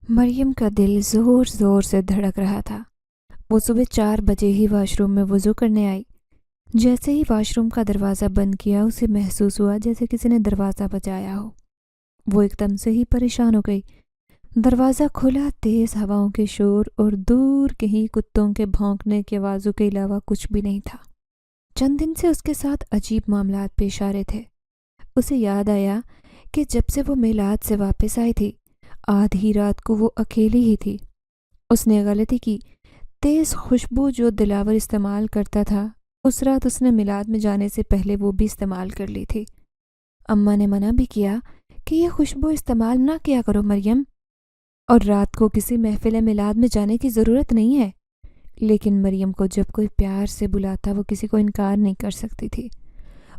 مریم کا دل زور زور سے دھڑک رہا تھا۔ وہ صبح 4 بجے ہی واش روم میں وضو کرنے آئی۔ جیسے ہی واش روم کا دروازہ بند کیا اسے محسوس ہوا جیسے کسی نے دروازہ بجایا ہو۔ وہ ایک دم سے ہی پریشان ہو گئی۔ دروازہ کھلا، تیز ہواؤں کے شور اور دور کہیں کتوں کے بھونکنے کی آوازوں کے علاوہ کچھ بھی نہیں تھا۔ چند دن سے اس کے ساتھ عجیب معاملات پیش آ رہے تھے۔ اسے یاد آیا کہ جب سے وہ میلاد سے واپس آئی تھی، آدھی رات کو وہ اکیلی ہی تھی۔ اس نے غلطی کی۔ تیز خوشبو جو دلاور استعمال کرتا تھا، اس رات اس نے میلاد میں جانے سے پہلے وہ بھی استعمال کر لی تھی۔ اماں نے منع بھی کیا کہ یہ خوشبو استعمال نہ کیا کرو مریم، اور رات کو کسی محفل میلاد میں جانے کی ضرورت نہیں ہے۔ لیکن مریم کو جب کوئی پیار سے بلاتا وہ کسی کو انکار نہیں کر سکتی تھی،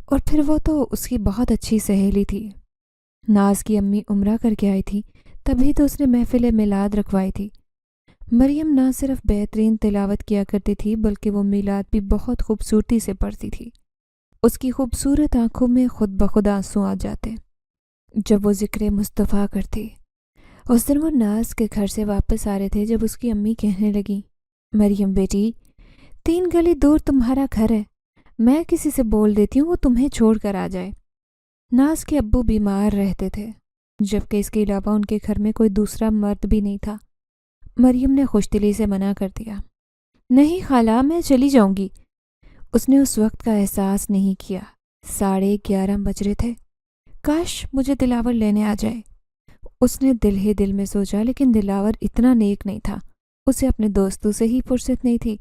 اور پھر وہ تو اس کی بہت اچھی سہیلی تھی۔ ناز کی امی عمرہ کر کے آئی تھی، تبھی تو اس نے محفل میلاد رکھوائی تھی۔ مریم نہ صرف بہترین تلاوت کیا کرتی تھی بلکہ وہ میلاد بھی بہت خوبصورتی سے پڑھتی تھی۔ اس کی خوبصورت آنکھوں میں خود بخود آنسو آ جاتے جب وہ ذکر مصطفیٰ کرتی۔ اس دن وہ ناز کے گھر سے واپس آ رہے تھے جب اس کی امی کہنے لگی، مریم بیٹی، 3 گلی دور تمہارا گھر ہے، میں کسی سے بول دیتی ہوں وہ تمہیں چھوڑ کر آ جائے۔ ناز کے ابو بیمار رہتے تھے، جبکہ اس کے علاوہ ان کے گھر میں کوئی دوسرا مرد بھی نہیں تھا۔ مریم نے خوش دلی سے منع کر دیا، نہیں خالہ، میں چلی جاؤں گی۔ اس نے اس وقت کا احساس نہیں کیا 11:30 بج رہے تھے۔ کاش مجھے دلاور لینے آ جائے، اس نے دل ہی دل میں سوچا، لیکن دلاور اتنا نیک نہیں تھا، اسے اپنے دوستوں سے ہی فرصت نہیں تھی،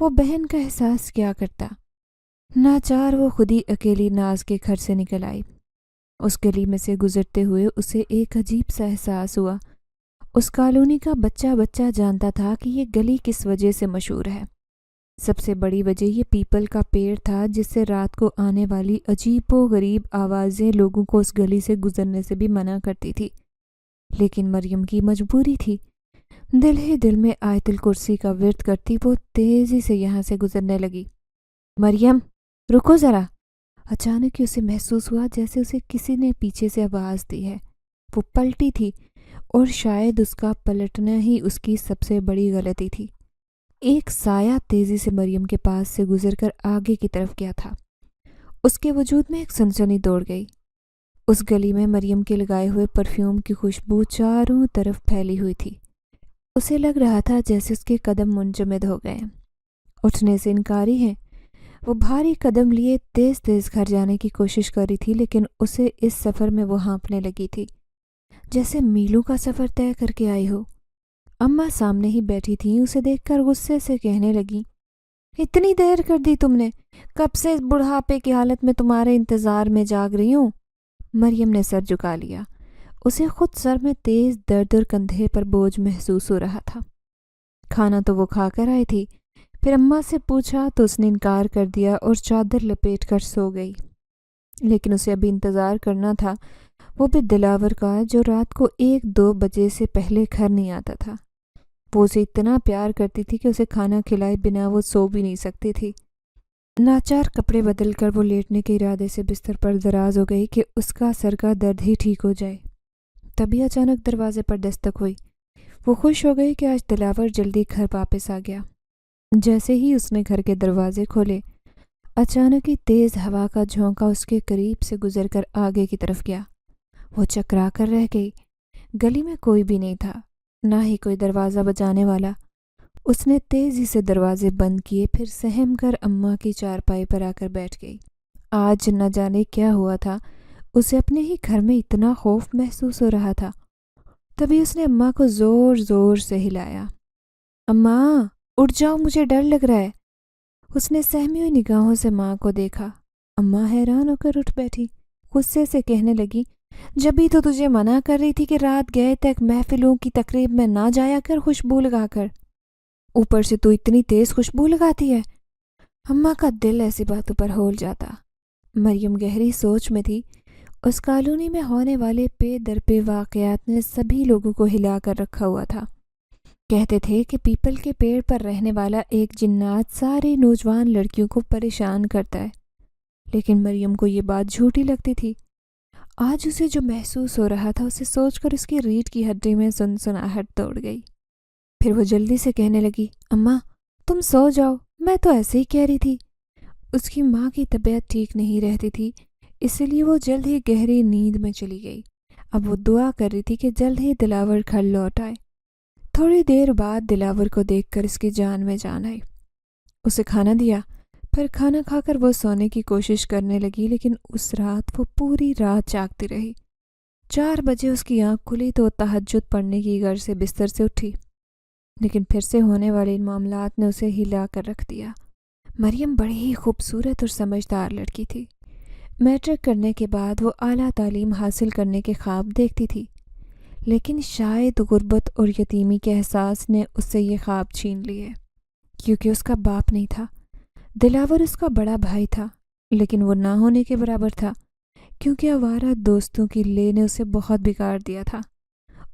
وہ بہن کا احساس کیا کرتا۔ ناچار وہ خود ہی اکیلی ناز کے گھر سے نکل آئی۔ اس گلی میں سے گزرتے ہوئے اسے ایک عجیب سا احساس ہوا۔ اس کالونی کا بچہ بچہ جانتا تھا کہ یہ گلی کس وجہ سے مشہور ہے۔ سب سے بڑی وجہ یہ پیپل کا پیڑ تھا جس سے رات کو آنے والی عجیب و غریب آوازیں لوگوں کو اس گلی سے گزرنے سے بھی منع کرتی تھی۔ لیکن مریم کی مجبوری تھی۔ دل ہی دل میں آیت الکرسی کا ورد کرتی وہ تیزی سے یہاں سے گزرنے لگی۔ مریم رکو ذرا۔ اچانک ہی اسے محسوس ہوا جیسے اسے کسی نے پیچھے سے آواز دی ہے۔ وہ پلٹی تھی، اور شاید اس کا پلٹنا ہی اس کی سب سے بڑی غلطی تھی۔ ایک سایہ تیزی سے مریم کے پاس سے گزر کر آگے کی طرف گیا تھا۔ اس کے وجود میں ایک سنسنی دوڑ گئی۔ اس گلی میں مریم کے لگائے ہوئے پرفیوم کی خوشبو چاروں طرف پھیلی ہوئی تھی۔ اسے لگ رہا تھا جیسے اس کے قدم منجمد ہو گئے ہیں، اٹھنے سے انکاری ہیں۔ وہ بھاری قدم لیے تیز تیز گھر جانے کی کوشش کر رہی تھی، لیکن اسے اس سفر میں وہ ہانپنے لگی تھی جیسے میلوں کا سفر طے کر کے آئی ہو۔ اماں سامنے ہی بیٹھی تھیں، اسے دیکھ کر غصے سے کہنے لگی، اتنی دیر کر دی تم نے، کب سے اس بڑھاپے کی حالت میں تمہارے انتظار میں جاگ رہی ہوں۔ مریم نے سر جھکا لیا۔ اسے خود سر میں تیز درد اور کندھے پر بوجھ محسوس ہو رہا تھا۔ کھانا تو وہ کھا کر آئی تھی، پھر اماں سے پوچھا تو اس نے انکار کر دیا اور چادر لپیٹ کر سو گئی۔ لیکن اسے ابھی انتظار کرنا تھا، وہ بھی دلاور کا جو رات کو 1-2 بجے سے پہلے گھر نہیں آتا تھا۔ وہ اسے اتنا پیار کرتی تھی کہ اسے کھانا کھلائے بنا وہ سو بھی نہیں سکتی تھی۔ ناچار کپڑے بدل کر وہ لیٹنے کے ارادے سے بستر پر دراز ہو گئی کہ اس کا سر کا درد ہی ٹھیک ہو جائے۔ تبھی اچانک دروازے پر دستک ہوئی۔ وہ خوش ہو گئی کہ آج دلاور جلدی گھر واپس آ گیا۔ جیسے ہی اس نے گھر کے دروازے کھولے، اچانک ہی تیز ہوا کا جھونکا اس کے قریب سے گزر کر آگے کی طرف گیا۔ وہ چکرا کر رہ گئی۔ گلی میں کوئی بھی نہیں تھا، نہ ہی کوئی دروازہ بجانے والا۔ اس نے تیزی سے دروازے بند کیے، پھر سہم کر اماں کی چارپائی پر آ کر بیٹھ گئی۔ آج نہ جانے کیا ہوا تھا، اسے اپنے ہی گھر میں اتنا خوف محسوس ہو رہا تھا۔ تبھی اس نے اماں کو زور زور سے ہلایا۔ اماں اٹھ جاؤ، مجھے ڈر لگ رہا ہے۔ اس نے سہمی ہوئی نگاہوں سے ماں کو دیکھا۔ اماں حیران ہو کر اٹھ بیٹھی، غصے سے کہنے لگی، جبھی تو تجھے منع کر رہی تھی کہ رات گئے تک محفلوں کی تقریب میں نہ جایا کر خوشبو لگا کر، اوپر سے تو اتنی تیز خوشبو لگاتی ہے۔ اماں کا دل ایسی باتوں پر ہول جاتا۔ مریم گہری سوچ میں تھی۔ اس کالونی میں ہونے والے پے در پے واقعات نے سبھی لوگوں کو ہلا کر رکھا ہوا تھا۔ کہتے تھے کہ پیپل کے پیڑ پر رہنے والا ایک جنات ساری نوجوان لڑکیوں کو پریشان کرتا ہے، لیکن مریم کو یہ بات جھوٹی لگتی تھی۔ آج اسے جو محسوس ہو رہا تھا اسے سوچ کر اس کی ریڑھ کی ہڈی میں سنسناہٹ دوڑ گئی۔ پھر وہ جلدی سے کہنے لگی، اماں تم سو جاؤ، میں تو ایسے ہی کہہ رہی تھی۔ اس کی ماں کی طبیعت ٹھیک نہیں رہتی تھی، اس لیے وہ جلد ہی گہری نیند میں چلی گئی۔ اب وہ دعا کر رہی تھی کہ جلد ہی دلاور گھر لوٹ آئے۔ تھوڑی دیر بعد دلاور کو دیکھ کر اس کی جان میں جان آئی۔ اسے کھانا دیا، پھر کھانا کھا کر وہ سونے کی کوشش کرنے لگی، لیکن اس رات وہ پوری رات جاگتی رہی۔ 4 بجے اس کی آنکھ کھلی تو وہ تہجد پڑھنے کی غرض سے بستر سے اٹھی، لیکن پھر سے ہونے والے ان معاملات نے اسے ہلا کر رکھ دیا۔ مریم بڑی ہی خوبصورت اور سمجھدار لڑکی تھی۔ میٹرک کرنے کے بعد وہ اعلیٰ تعلیم حاصل کرنے کے خواب دیکھتی تھی، لیکن شاید غربت اور یتیمی کے احساس نے اس سے یہ خواب چھین لیے، کیونکہ اس کا باپ نہیں تھا۔ دلاور اس کا بڑا بھائی تھا، لیکن وہ نہ ہونے کے برابر تھا، کیونکہ آوارہ دوستوں کی لے نے اسے بہت بگاڑ دیا تھا۔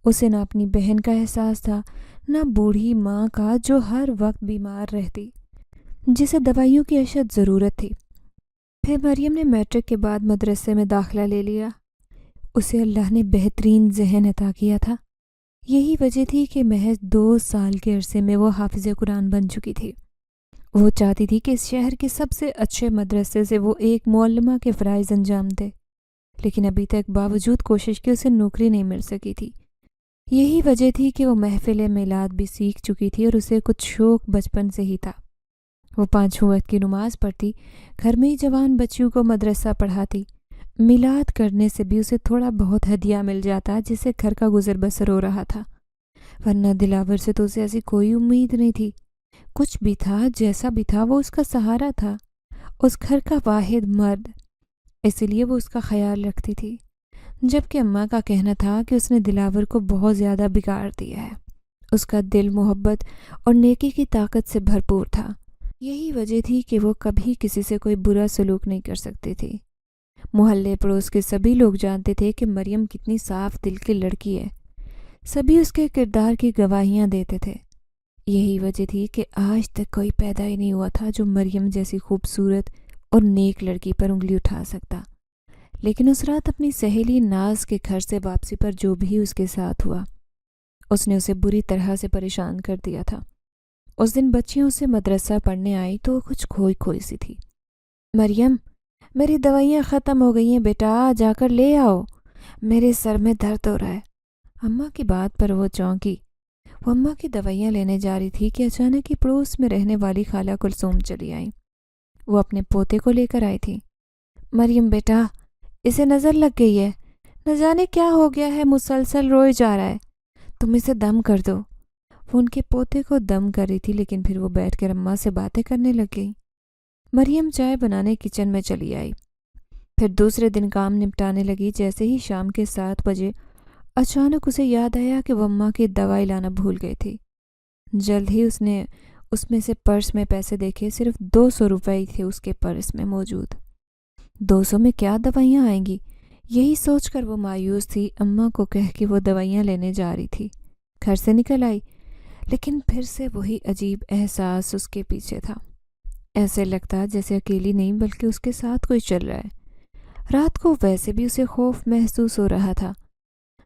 اسے نہ اپنی بہن کا احساس تھا، نہ بوڑھی ماں کا جو ہر وقت بیمار رہتی، جسے دوائیوں کی اشد ضرورت تھی۔ پھر مریم نے میٹرک کے بعد مدرسے میں داخلہ لے لیا۔ اسے اللہ نے بہترین ذہن عطا کیا تھا۔ یہی وجہ تھی کہ محض 2 سال کے عرصے میں وہ حافظ قرآن بن چکی تھی۔ وہ چاہتی تھی کہ اس شہر کے سب سے اچھے مدرسے سے وہ ایک معلمہ کے فرائض انجام دے، لیکن ابھی تک باوجود کوشش کے اسے نوکری نہیں مل سکی تھی۔ یہی وجہ تھی کہ وہ محفل میلاد بھی سیکھ چکی تھی اور اسے کچھ شوق بچپن سے ہی تھا۔ وہ 5 وقت کی نماز پڑھتی، گھر میں ہی جوان بچیوں کو مدرسہ پڑھاتی۔ میلاد کرنے سے بھی اسے تھوڑا بہت ہدیہ مل جاتا جس سے گھر کا گزر بسر ہو رہا تھا، ورنہ دلاور سے تو اسے ایسی کوئی امید نہیں تھی۔ کچھ بھی تھا، جیسا بھی تھا، وہ اس کا سہارا تھا، اس گھر کا واحد مرد، اسی لیے وہ اس کا خیال رکھتی تھی۔ جبکہ اماں کا کہنا تھا کہ اس نے دلاور کو بہت زیادہ بگاڑ دیا ہے۔ اس کا دل محبت اور نیکی کی طاقت سے بھرپور تھا۔ یہی وجہ تھی کہ وہ کبھی کسی سے کوئی برا سلوک نہیں کر سکتی تھی۔ محلے پڑوس کے سبھی لوگ جانتے تھے کہ مریم کتنی صاف دل کی لڑکی ہے۔ سبھی اس کے کردار کی گواہیاں دیتے تھے۔ یہی وجہ تھی کہ آج تک کوئی پیدا ہی نہیں ہوا تھا جو مریم جیسی خوبصورت اور نیک لڑکی پر انگلی اٹھا سکتا۔ لیکن اس رات اپنی سہیلی ناز کے گھر سے واپسی پر جو بھی اس کے ساتھ ہوا، اس نے اسے بری طرح سے پریشان کر دیا تھا۔ اس دن بچیاں اسے مدرسہ پڑھنے آئی تو وہ کچھ کھوئی کھوئی سی تھی۔ مریم، میری دوائیاں ختم ہو گئی ہیں بیٹا، جا کر لے آؤ، میرے سر میں درد ہو رہا ہے۔ اماں کی بات پر وہ چونکی۔ وہ اماں کی دوائیاں لینے جا رہی تھی کہ اچانک ہی پڑوس میں رہنے والی خالہ کلثوم چلی آئیں۔ وہ اپنے پوتے کو لے کر آئی تھی۔ مریم بیٹا، اسے نظر لگ گئی ہے، نہ جانے کیا ہو گیا ہے، مسلسل روئے جا رہا ہے، تم اسے دم کر دو۔ وہ ان کے پوتے کو دم کر رہی تھی، لیکن پھر وہ بیٹھ کر اماں سے باتیں کرنے لگ گئی۔ مریم چائے بنانے کچن میں چلی آئی، پھر دوسرے دن کام نپٹانے لگی۔ جیسے ہی شام کے 7 بجے اچانک اسے یاد آیا کہ وہ اماں کی دوائی لانا بھول گئی تھی۔ جلد ہی اس نے اس میں سے پرس میں پیسے دیکھے، صرف 200 روپے تھے اس کے پرس میں موجود۔ 200 میں کیا دوائیاں آئیں گی، یہی سوچ کر وہ مایوس تھی۔ اماں کو کہہ کے وہ دوائیاں لینے جا رہی تھی، گھر سے نکل آئی، لیکن پھر سے وہی عجیب احساس اس کے پیچھے تھا۔ ایسے لگتا جیسے اکیلی نہیں بلکہ اس کے ساتھ کوئی چل رہا ہے۔ رات کو ویسے بھی اسے خوف محسوس ہو رہا تھا۔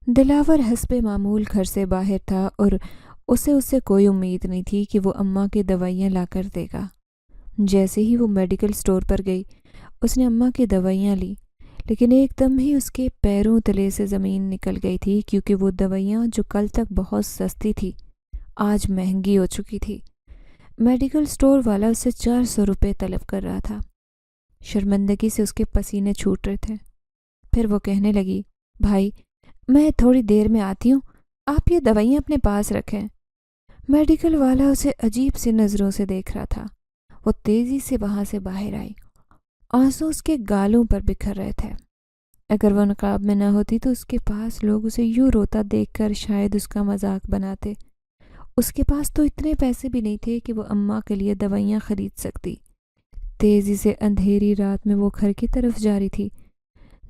دلاور حسب معمول گھر سے باہر تھا اور اس سے کوئی امید نہیں تھی کہ وہ اماں کی دوائیاں لا کر دے گا۔ جیسے ہی وہ میڈیکل سٹور پر گئی، اس نے اماں کی دوائیاں لی، لیکن ایک دم ہی اس کے پیروں تلے سے زمین نکل گئی تھی، کیونکہ وہ دوائیاں جو کل تک بہت سستی تھی آج مہنگی ہو چکی تھی۔ میڈیکل سٹور والا اسے 400 روپے طلب کر رہا تھا۔ شرمندگی سے اس کے پسینے چھوٹ رہے تھے۔ پھر وہ کہنے لگی، بھائی میں تھوڑی دیر میں آتی ہوں، آپ یہ دوائیاں اپنے پاس رکھیں۔ میڈیکل والا اسے عجیب سی نظروں سے دیکھ رہا تھا۔ وہ تیزی سے وہاں سے باہر آئی، آنسو اس کے گالوں پر بکھر رہے تھے۔ اگر وہ نقاب میں نہ ہوتی تو اس کے پاس لوگ اسے یوں روتا دیکھ کر شاید اس کا مذاق بناتے۔ اس کے پاس تو اتنے پیسے بھی نہیں تھے کہ وہ اماں کے لیے دوائیاں خرید سکتی۔ تیزی سے اندھیری رات میں وہ گھر کی طرف جا رہی تھی،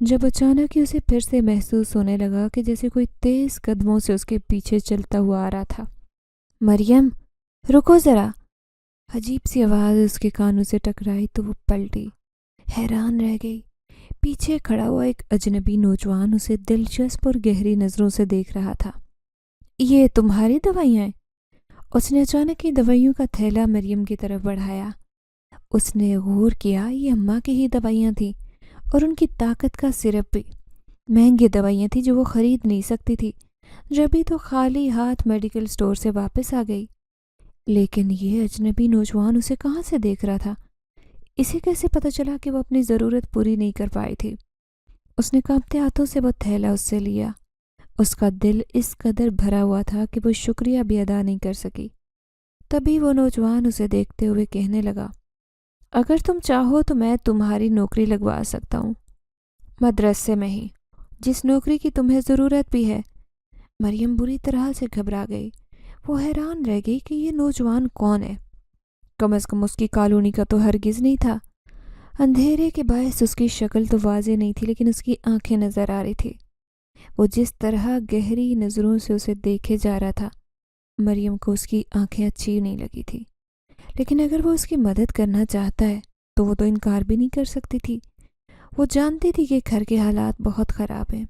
جب اچانک ہی اسے پھر سے محسوس ہونے لگا کہ جیسے کوئی تیز قدموں سے اس کے پیچھے چلتا ہوا آ رہا تھا۔ مریم، رکو ذرا۔ عجیب سی آواز اس کے کانوں سے ٹکرائی تو وہ پلٹی، حیران رہ گئی۔ پیچھے کھڑا ہوا ایک اجنبی نوجوان اسے دلچسپ اور گہری نظروں سے دیکھ رہا تھا۔ یہ تمہاری دوائیاں ہیں؟ اس نے اچانک ہی دوائیوں کا تھیلا مریم کی طرف بڑھایا۔ اس نے غور کیا یہ اماں کی ہی دوائیاں تھیں، اور ان کی طاقت کا سرپ بھی۔ مہنگی دوائیاں تھیں جو وہ خرید نہیں سکتی تھی، جبھی تو خالی ہاتھ میڈیکل سٹور سے واپس آ گئی۔ لیکن یہ اجنبی نوجوان اسے کہاں سے دیکھ رہا تھا؟ اسے کیسے پتہ چلا کہ وہ اپنی ضرورت پوری نہیں کر پائی تھی؟ اس نے کانپتے ہاتھوں سے وہ تھیلا اس سے لیا۔ اس کا دل اس قدر بھرا ہوا تھا کہ وہ شکریہ بھی ادا نہیں کر سکی۔ تبھی وہ نوجوان اسے دیکھتے ہوئے کہنے لگا، اگر تم چاہو تو میں تمہاری نوکری لگوا سکتا ہوں، مدرسے میں ہی، جس نوکری کی تمہیں ضرورت بھی ہے۔ مریم بری طرح سے گھبرا گئی۔ وہ حیران رہ گئی کہ یہ نوجوان کون ہے۔ کم از کم اس کی کالونی کا تو ہرگز نہیں تھا۔ اندھیرے کے باعث اس کی شکل تو واضح نہیں تھی، لیکن اس کی آنکھیں نظر آ رہی تھی۔ وہ جس طرح گہری نظروں سے اسے دیکھے جا رہا تھا، مریم کو اس کی آنکھیں اچھی نہیں لگی تھی۔ لیکن اگر وہ اس کی مدد کرنا چاہتا ہے تو وہ تو انکار بھی نہیں کر سکتی تھی۔ وہ جانتی تھی کہ گھر کے حالات بہت خراب ہیں،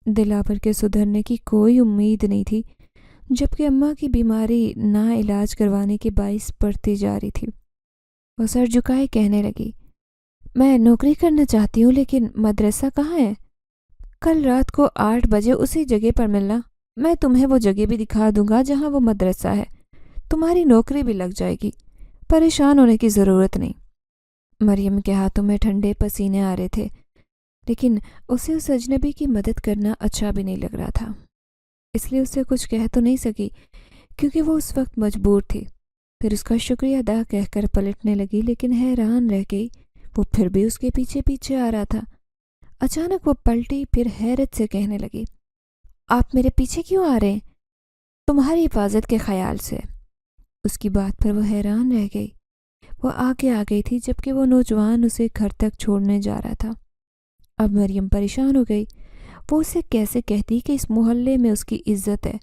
دلاور کے سدھرنے کی کوئی امید نہیں تھی، جبکہ اماں کی بیماری نا علاج کروانے کے باعث بڑھتی جا رہی تھی۔ وہ سر جھکائے کہنے لگی، میں نوکری کرنا چاہتی ہوں، لیکن مدرسہ کہاں ہے؟ کل رات کو 8 بجے اسی جگہ پر ملنا، میں تمہیں وہ جگہ بھی دکھا دوں گا جہاں وہ مدرسہ ہے، تمہاری نوکری بھی لگ جائے گی، پریشان ہونے کی ضرورت نہیں۔ مریم کے ہاتھوں میں ٹھنڈے پسینے آ رہے تھے، لیکن اسے اس اجنبی کی مدد کرنا اچھا بھی نہیں لگ رہا تھا، اس لیے اسے کچھ کہہ تو نہیں سکی کیونکہ وہ اس وقت مجبور تھی۔ پھر اس کا شکریہ ادا کہہ کر پلٹنے لگی، لیکن حیران رہ گئی، وہ پھر بھی اس کے پیچھے پیچھے آ رہا تھا۔ اچانک وہ پلٹی، پھر حیرت سے کہنے لگی، آپ میرے پیچھے کیوں آ رہے ہیں؟ تمہاری حفاظت کے خیال سے۔ اس کی بات پر وہ حیران رہ گئی۔ وہ آگے آ گئی تھی جبکہ وہ نوجوان اسے گھر تک چھوڑنے جا رہا تھا۔ اب مریم پریشان ہو گئی۔ وہ اسے کیسے کہتی کہ اس محلے میں اس کی عزت ہے،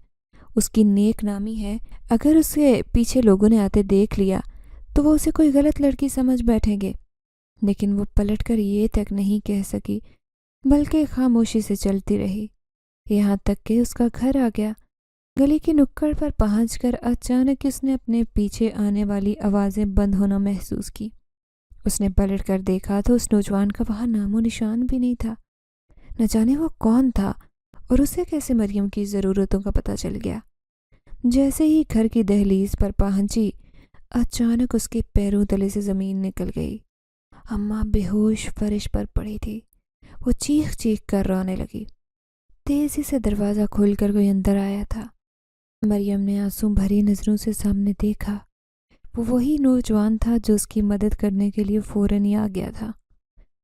اس کی نیک نامی ہے، اگر اس کے پیچھے لوگوں نے آتے دیکھ لیا تو وہ اسے کوئی غلط لڑکی سمجھ بیٹھیں گے۔ لیکن وہ پلٹ کر یہ تک نہیں کہہ سکی، بلکہ خاموشی سے چلتی رہی، یہاں تک کہ اس کا گھر آ گیا۔ گلی کی نکڑ پر پہنچ کر اچانک اس نے اپنے پیچھے آنے والی آوازیں بند ہونا محسوس کی۔ اس نے پلٹ کر دیکھا تو اس نوجوان کا وہاں نام و نشان بھی نہیں تھا۔ نہ جانے وہ کون تھا اور اسے کیسے مریم کی ضرورتوں کا پتہ چل گیا۔ جیسے ہی گھر کی دہلیز پر پہنچی، اچانک اس کے پیروں تلے سے زمین نکل گئی۔ اماں بے ہوش فرش پر پڑی تھی۔ وہ چیخ چیخ کر رونے لگی۔ تیزی سے دروازہ کھول کر کوئی اندر آیا تھا۔ مریم نے آنسو بھری نظروں سے سامنے دیکھا۔ وہ وہی نوجوان تھا جو اس کی مدد کرنے کے لیے فوراً ہی آ گیا تھا۔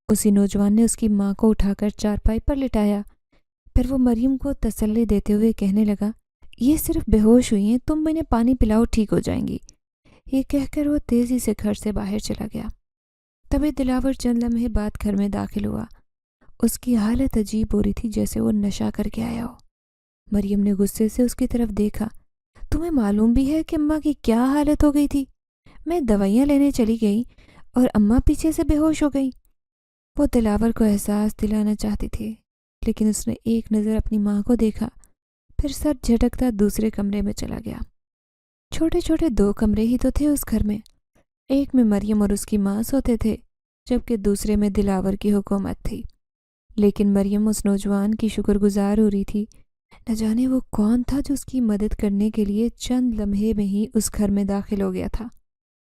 اسی نوجوان نے اس کی ماں کو اٹھا کر چارپائی پر لٹایا۔ پھر وہ مریم کو تسلی دیتے ہوئے کہنے لگا، یہ صرف بے ہوش ہوئی ہیں، تم انہیں پانی پلاؤ، ٹھیک ہو جائیں گی۔ یہ کہہ کر وہ تیزی سے گھر سے باہر چلا گیا۔ تبھی دلاور چند لمحے بعد گھر میں داخل ہوا۔ اس کی حالت عجیب ہو رہی تھی، جیسے وہ نشہ کر کے آیا ہو۔ مریم نے غصے سے اس کی طرف دیکھا۔ تمہیں معلوم بھی ہے کہ اماں کی کیا حالت ہو گئی تھی؟ میں دوائیاں لینے چلی گئی اور اماں پیچھے سے بے ہوش ہو گئی۔ وہ دلاور کو احساس دلانا چاہتی تھی، لیکن اس نے ایک نظر اپنی ماں کو دیکھا، پھر سر جھٹکتا دوسرے کمرے میں چلا گیا۔ چھوٹے چھوٹے 2 کمرے ہی تو تھے اس گھر میں۔ ایک میں مریم اور اس کی ماں سوتے تھے، جبکہ دوسرے میں دلاور کی حکومت تھی۔ لیکن مریم اس نوجوان کی شکر گزار ہو رہی تھی۔ نہ جانے وہ کون تھا جو اس کی مدد کرنے کے لیے چند لمحے میں ہی اس گھر میں داخل ہو گیا تھا۔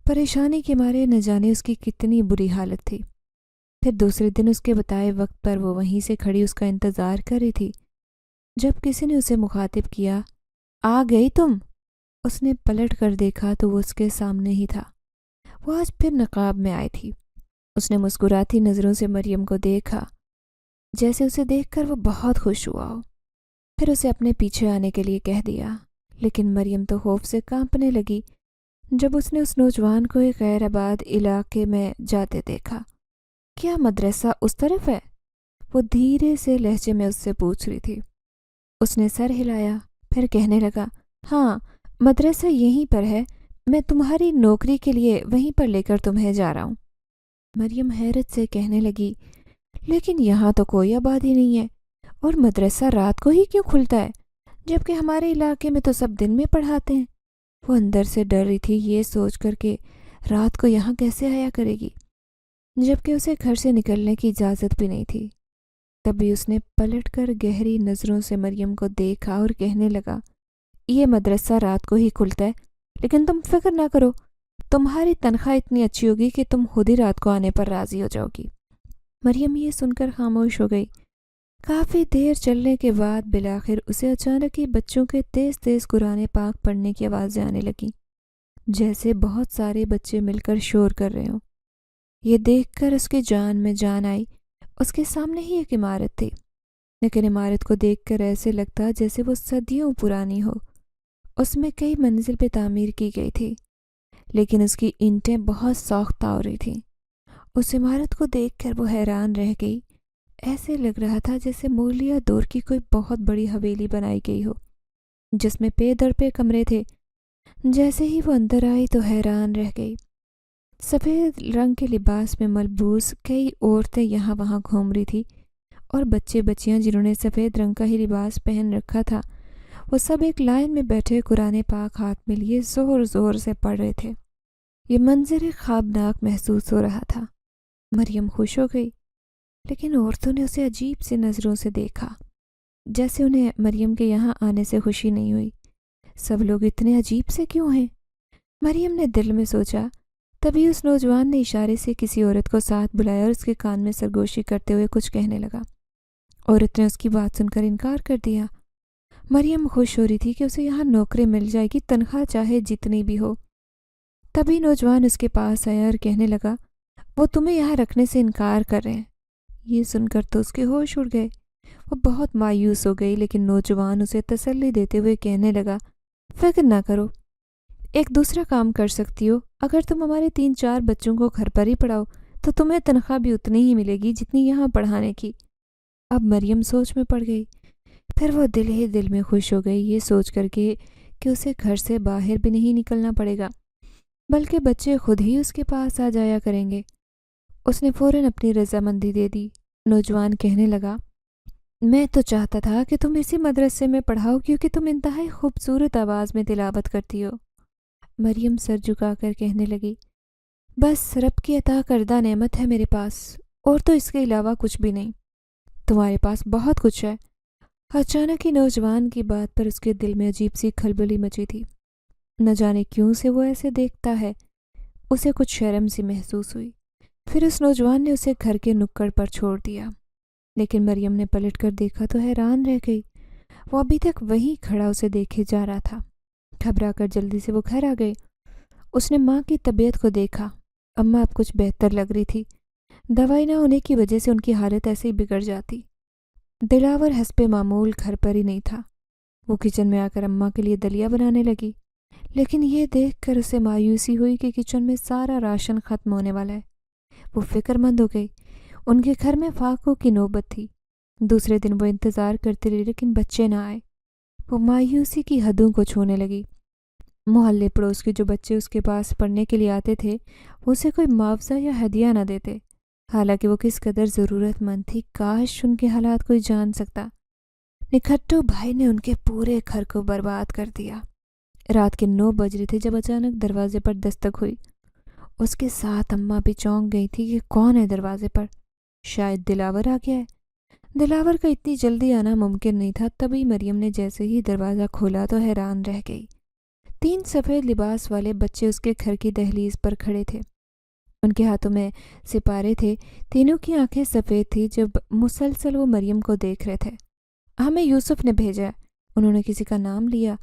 پریشانی کے مارے نہ جانے اس کی کتنی بری حالت تھی۔ پھر دوسرے دن اس کے بتائے وقت پر وہ وہیں سے کھڑی اس کا انتظار کر رہی تھی۔ جب کسی نے اسے مخاطب کیا، آ گئی تم؟ اس نے پلٹ کر دیکھا تو وہ اس کے سامنے ہی تھا۔ وہ آج پھر نقاب میں آئی تھی۔ اس نے مسکراتی نظروں سے مریم کو دیکھا، جیسے اسے دیکھ کر وہ بہت خوش ہوا ہو۔ پھر اسے اپنے پیچھے آنے کے لیے کہہ دیا، لیکن مریم تو خوف سے کانپنے لگی جب اس نے اس نوجوان کو ایک غیر آباد علاقے میں جاتے دیکھا۔ کیا مدرسہ اس طرف ہے؟ وہ دھیرے سے لہجے میں اس سے پوچھ رہی تھی۔ اس نے سر ہلایا، پھر کہنے لگا، ہاں مدرسہ یہیں پر ہے، میں تمہاری نوکری کے لیے وہیں پر لے کر تمہیں جا رہا ہوں۔ مریم حیرت سے کہنے لگی، لیکن یہاں تو کوئی آبادی نہیں ہے، اور مدرسہ رات کو ہی کیوں کھلتا ہے، جبکہ ہمارے علاقے میں تو سب دن میں پڑھاتے ہیں۔ وہ اندر سے ڈر رہی تھی یہ سوچ کر کے رات کو یہاں کیسے آیا کرے گی، جبکہ اسے گھر سے نکلنے کی اجازت بھی نہیں تھی۔ تبھی اس نے پلٹ کر گہری نظروں سے مریم کو دیکھا اور کہنے لگا، یہ مدرسہ رات کو ہی کھلتا ہے، لیکن تم فکر نہ کرو، تمہاری تنخواہ اتنی اچھی ہوگی کہ تم خود ہی رات کو آنے پر راضی ہو جاؤ گی۔ مریم یہ سن کر خاموش ہو گئی۔ کافی دیر چلنے کے بعد بالآخر اسے اچانک ہی بچوں کے تیز تیز قرآن پاک پڑھنے کی آوازیں آنے لگیں، جیسے بہت سارے بچے مل کر شور کر رہے ہوں۔ یہ دیکھ کر اس کی جان میں جان آئی۔ اس کے سامنے ہی ایک عمارت تھی، لیکن عمارت کو دیکھ کر ایسے لگتا جیسے وہ صدیوں پرانی ہو۔ اس میں کئی منزل پہ تعمیر کی گئی تھی، لیکن اس کی اینٹیں بہت ساختہ ہو رہی تھیں۔ اس عمارت کو دیکھ کر وہ حیران رہ گئی۔ ایسے لگ رہا تھا جیسے مغلیہ دور کی کوئی بہت بڑی حویلی بنائی گئی ہو، جس میں پے در پے کمرے تھے۔ جیسے ہی وہ اندر آئی تو حیران رہ گئی۔ سفید رنگ کے لباس میں ملبوس کئی عورتیں یہاں وہاں گھوم رہی تھی، اور بچے بچیاں جنہوں نے سفید رنگ کا ہی لباس پہن رکھا تھا، وہ سب ایک لائن میں بیٹھے قرآن پاک ہاتھ میں لیے زور زور سے پڑھ رہے تھے۔ یہ منظر خوابناک محسوس ہو رہا تھا۔ مریم خوش ہو گئی، لیکن عورتوں نے اسے عجیب سی نظروں سے دیکھا، جیسے انہیں مریم کے یہاں آنے سے خوشی نہیں ہوئی۔ سب لوگ اتنے عجیب سے کیوں ہیں؟ مریم نے دل میں سوچا۔ تبھی اس نوجوان نے اشارے سے کسی عورت کو ساتھ بلایا اور اس کے کان میں سرگوشی کرتے ہوئے کچھ کہنے لگا۔ عورت نے اس کی بات سن کر انکار کر دیا۔ مریم خوش ہو رہی تھی کہ اسے یہاں نوکری مل جائے گی، تنخواہ چاہے جتنی بھی ہو۔ تبھی نوجوان اس کے پاس آیا اور کہنے لگا، وہ تمہیں یہاں رکھنے سے انکار کر رہے ہیں۔ یہ سن کر تو اس کے ہوش اڑ گئے۔ وہ بہت مایوس ہو گئی، لیکن نوجوان اسے تسلی دیتے ہوئے کہنے لگا، فکر نہ کرو، ایک دوسرا کام کر سکتی ہو۔ اگر تم ہمارے 3-4 بچوں کو گھر پر ہی پڑھاؤ تو تمہیں تنخواہ بھی اتنی ہی ملے گی جتنی یہاں پڑھانے کی۔ اب مریم سوچ میں پڑ گئی۔ پھر وہ دل ہی دل میں خوش ہو گئی یہ سوچ کر کے کہ اسے گھر سے باہر بھی نہیں نکلنا پڑے گا، بلکہ بچے خود ہی اس کے پاس آ جایا کریں گے۔ اس نے فوراً اپنی رضامندی دے دی۔ نوجوان کہنے لگا، میں تو چاہتا تھا کہ تم اسی مدرسے میں پڑھاؤ کیونکہ تم انتہائی خوبصورت آواز میں تلاوت کرتی ہو۔ مریم سر جھکا کر کہنے لگی، بس رب کی عطا کردہ نعمت ہے میرے پاس، اور تو اس کے علاوہ کچھ بھی نہیں۔ تمہارے پاس بہت کچھ ہے۔ اچانک ہی نوجوان کی بات پر اس کے دل میں عجیب سی کھلبلی مچی تھی۔ نہ جانے کیوں سے وہ ایسے دیکھتا ہے، اسے کچھ شرم سی محسوس ہوئی۔ پھر اس نوجوان نے اسے گھر کے نکڑ پر چھوڑ دیا، لیکن مریم نے پلٹ کر دیکھا تو حیران رہ گئی۔ وہ ابھی تک وہیں کھڑا اسے دیکھے جا رہا تھا۔ گھبرا کر جلدی سے وہ گھر آ گئی۔ اس نے ماں کی طبیعت کو دیکھا۔ اماں اب کچھ بہتر لگ رہی تھی۔ دوائی نہ ہونے کی وجہ سے ان کی حالت ایسے ہی بگڑ جاتی۔ دلاور حسب معمول گھر پر ہی نہیں تھا۔ وہ کچن میں آ کر اماں کے لیے دلیا بنانے لگی، لیکن یہ دیکھ کر اسے مایوسی ہوئی کہ کچن میں سارا راشن ختم ہونے والا ہے۔ وہ فکر مند ہو گئی۔ ان کے گھر میں فاقوں کی نوبت تھی۔ دوسرے دن وہ انتظار کرتی رہی، لیکن بچے نہ آئے۔ وہ مایوسی کی حدوں کو چھونے لگی۔ محلے پڑوس کے جو بچے اس کے پاس پڑھنے کے لیے آتے تھے، وہ اسے کوئی معاوضہ یا ہدیہ نہ دیتے، حالانکہ وہ کس قدر ضرورت مند تھی۔ کاش ان کے حالات کوئی جان سکتا۔ نکھٹو بھائی نے ان کے پورے گھر کو برباد کر دیا۔ رات کے 9 بج رہے تھے جب اچانک دروازے پر دستک ہوئی۔ اس کے ساتھ اماں بھی چونک گئی تھی کہ کون ہے دروازے پر۔ شاید دلاور آ گیا ہے۔ دلاور کا اتنی جلدی آنا ممکن نہیں تھا۔ تبھی مریم نے جیسے ہی دروازہ کھولا تو حیران رہ گئی۔ 3 سفید لباس والے بچے اس کے گھر کی دہلیز پر کھڑے تھے۔ ان کے ہاتھوں میں سپارے تھے۔ تینوں کی آنکھیں سفید تھیں۔ جب مسلسل وہ مریم کو دیکھ رہے تھے۔ ہمیں یوسف نے بھیجا ہے، انہوں نے کسی کا نام لیا۔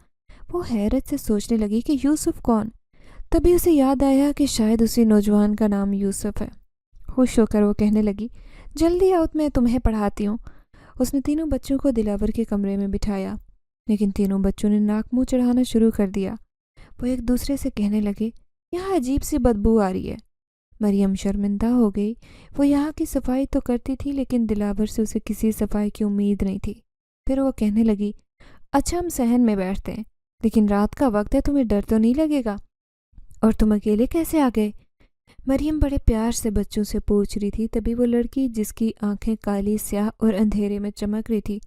وہ حیرت سے سوچنے لگی کہ یوسف کون؟ تبھی اسے یاد آیا کہ شاید اسی نوجوان کا نام یوسف ہے۔ خوش ہو کر وہ کہنے لگی، جلدی آؤ، میں تمہیں پڑھاتی ہوں۔ اس نے تینوں بچوں کو دلاور کے کمرے میں بٹھایا، لیکن تینوں بچوں نے ناک منہ چڑھانا شروع کر دیا۔ وہ ایک دوسرے سے کہنے لگے، یہاں عجیب سی بدبو آ رہی ہے۔ مریم شرمندہ ہو گئی۔ وہ یہاں کی صفائی تو کرتی تھی، لیکن دلاور سے اسے کسی صفائی کی امید نہیں تھی۔ پھر وہ کہنے لگی، اچھا ہم صحن میں بیٹھتے ہیں، لیکن رات کا وقت ہے، تمہیں ڈر تو نہیں لگے گا؟ اور تم اکیلے کیسے آ گئے؟ مریم بڑے پیار سے بچوں سے پوچھ رہی تھی، تبھی وہ لڑکی جس کی آنکھیں کالی سیاہ اور اندھیرے میں چمک رہی تھی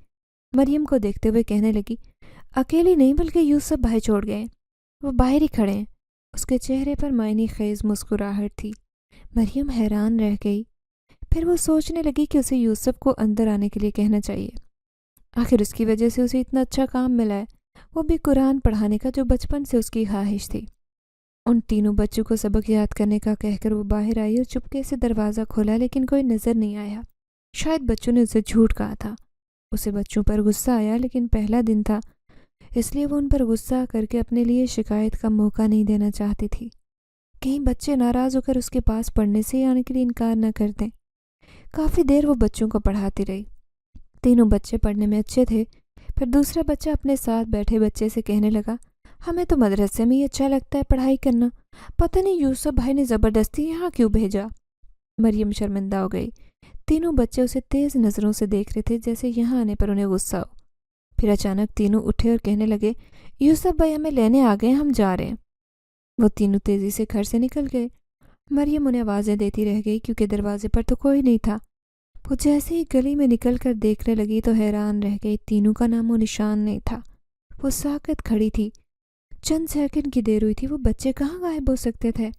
مریم کو دیکھتے ہوئے کہنے لگی، اکیلی نہیں بلکہ یوسف بھائی چھوڑ گئے، وہ باہر ہی کھڑے ہیں۔ اس کے چہرے پر معنی خیز مسکراہٹ تھی۔ مریم حیران رہ گئی، پھر وہ سوچنے لگی کہ اسے یوسف کو اندر آنے کے لیے کہنا چاہیے، آخر اس کی وجہ سے اسے اتنا اچھا کام ملا ہے، وہ بھی قرآن پڑھانے کا، جو بچپن سے اس کی خواہش تھی۔ ان تینوں بچوں کو سبق یاد کرنے کا کہہ کر وہ باہر آئی اور چپکے سے دروازہ کھولا، لیکن کوئی نظر نہیں آیا۔ شاید بچوں نے اسے جھوٹ کہا تھا۔ اسے بچوں پر غصہ آیا، لیکن پہلا دن تھا، اس لیے وہ ان پر غصہ کر کے اپنے لیے شکایت کا موقع نہیں دینا چاہتی تھی۔ کہیں بچے ناراض ہو کر اس کے پاس پڑھنے سے آنے کے لیے انکار نہ کر دیں۔ کافی دیر وہ بچوں کو پڑھاتی رہی۔ تینوں بچے پڑھنے میں اچھے تھے۔ پھر دوسرا بچہ اپنے ساتھ بیٹھے بچے سے کہنے لگا، ہمیں تو مدرسے میں ہی اچھا لگتا ہے پڑھائی کرنا، پتہ نہیں یوسف بھائی نے زبردستی یہاں کیوں بھیجا۔ مریم شرمندہ ہو گئی۔ تینوں بچے اسے تیز نظروں سے دیکھ رہے تھے، جیسے یہاں آنے پر انہیں غصہ ہو۔ پھر اچانک تینوں اٹھے اور کہنے لگے، یوسف بھائی ہمیں لینے آ گئے، ہم جا رہے ہیں۔ وہ تینوں تیزی سے گھر سے نکل گئے۔ مریم انہیں آوازیں دیتی رہ گئی کیونکہ دروازے پر تو کوئی نہیں تھا۔ وہ جیسے ہی گلی میں نکل کر دیکھنے لگی تو حیران رہ گئی، تینوں کا نام و نشان نہیں تھا۔ وہ ساکت کھڑی تھی۔ چند سیکنڈ کی دیر ہوئی تھی، وہ بچے کہاں غائب ہو سکتے تھے؟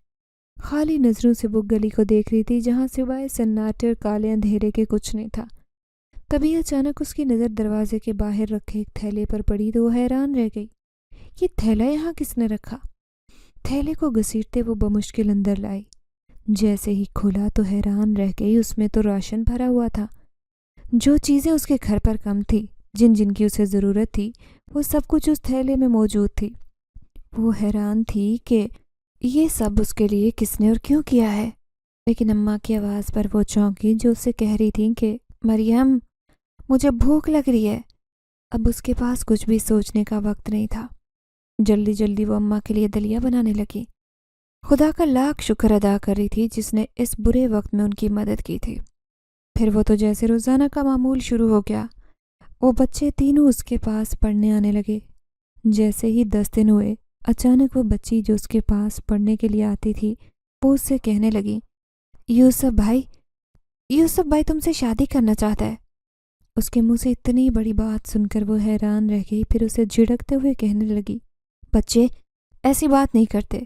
خالی نظروں سے وہ گلی کو دیکھ رہی تھی، جہاں سوائے سناٹے اور کالے اندھیرے کے کچھ نہیں تھا۔ تبھی اچانک اس کی نظر دروازے کے باہر رکھے ایک تھیلے پر پڑی تو وہ حیران رہ گئی، یہ تھیلا یہاں کس نے رکھا؟ تھیلے کو گھسیٹتے وہ بمشکل اندر لائی۔ جیسے ہی کھولا تو حیران رہ گئی، اس میں تو راشن بھرا ہوا تھا۔ جو چیزیں اس کے گھر پر کم تھی، جن جن کی اسے ضرورت تھی، وہ سب کچھ اس تھیلے میں موجود تھی۔ وہ حیران تھی کہ یہ سب اس کے لیے کس نے اور کیوں کیا ہے، لیکن اماں کی آواز پر وہ چونکی جو اسے کہہ رہی تھی کہ مریم مجھے بھوک لگ رہی ہے۔ اب اس کے پاس کچھ بھی سوچنے کا وقت نہیں تھا۔ جلدی جلدی وہ اماں کے لیے دلیا بنانے لگی۔ خدا کا لاکھ شکر ادا کر رہی تھی جس نے اس برے وقت میں ان کی مدد کی تھی۔ پھر وہ تو جیسے روزانہ کا معمول شروع ہو گیا۔ وہ بچے تینوں اس کے پاس پڑھنے آنے لگے۔ جیسے ہی 10 دن ہوئے، اچانک وہ بچی جو اس کے پاس پڑھنے کے لیے آتی تھی، وہ اس سے کہنے لگی، یوسف بھائی تم سے شادی کرنا چاہتا ہے۔ اس کے منہ سے اتنی بڑی بات سن کر وہ حیران رہ گئی، پھر اسے جھڑکتے ہوئے کہنے لگی، بچے ایسی بات نہیں کرتے۔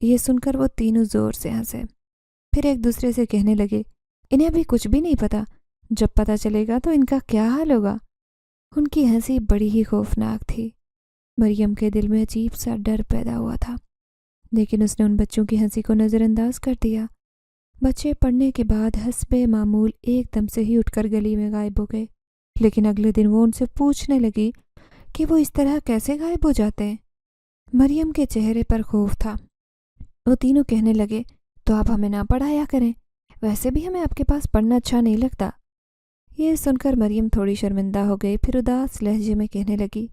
یہ سن کر وہ تینوں زور سے ہنسے، پھر ایک دوسرے سے کہنے لگے، انہیں ابھی کچھ بھی نہیں پتا، جب پتا چلے گا تو ان کا کیا حال ہوگا۔ ان کی ہنسی بڑی ہی خوفناک تھی۔ مریم کے دل میں عجیب سا ڈر پیدا ہوا تھا، لیکن اس نے ان بچوں کی ہنسی کو نظر انداز کر دیا۔ بچے پڑھنے کے بعد حسب معمول ایک دم سے ہی اٹھ کر گلی میں غائب ہو گئے، لیکن اگلے دن وہ ان سے پوچھنے لگی کہ وہ اس طرح کیسے غائب ہو جاتے ہیں۔ مریم کے چہرے پر خوف تھا۔ وہ تینوں کہنے لگے، تو آپ ہمیں نہ پڑھایا کریں، ویسے بھی ہمیں آپ کے پاس پڑھنا اچھا نہیں لگتا۔ یہ سن کر مریم تھوڑی شرمندہ ہو گئی، پھر اداس لہجے میں کہنے لگی،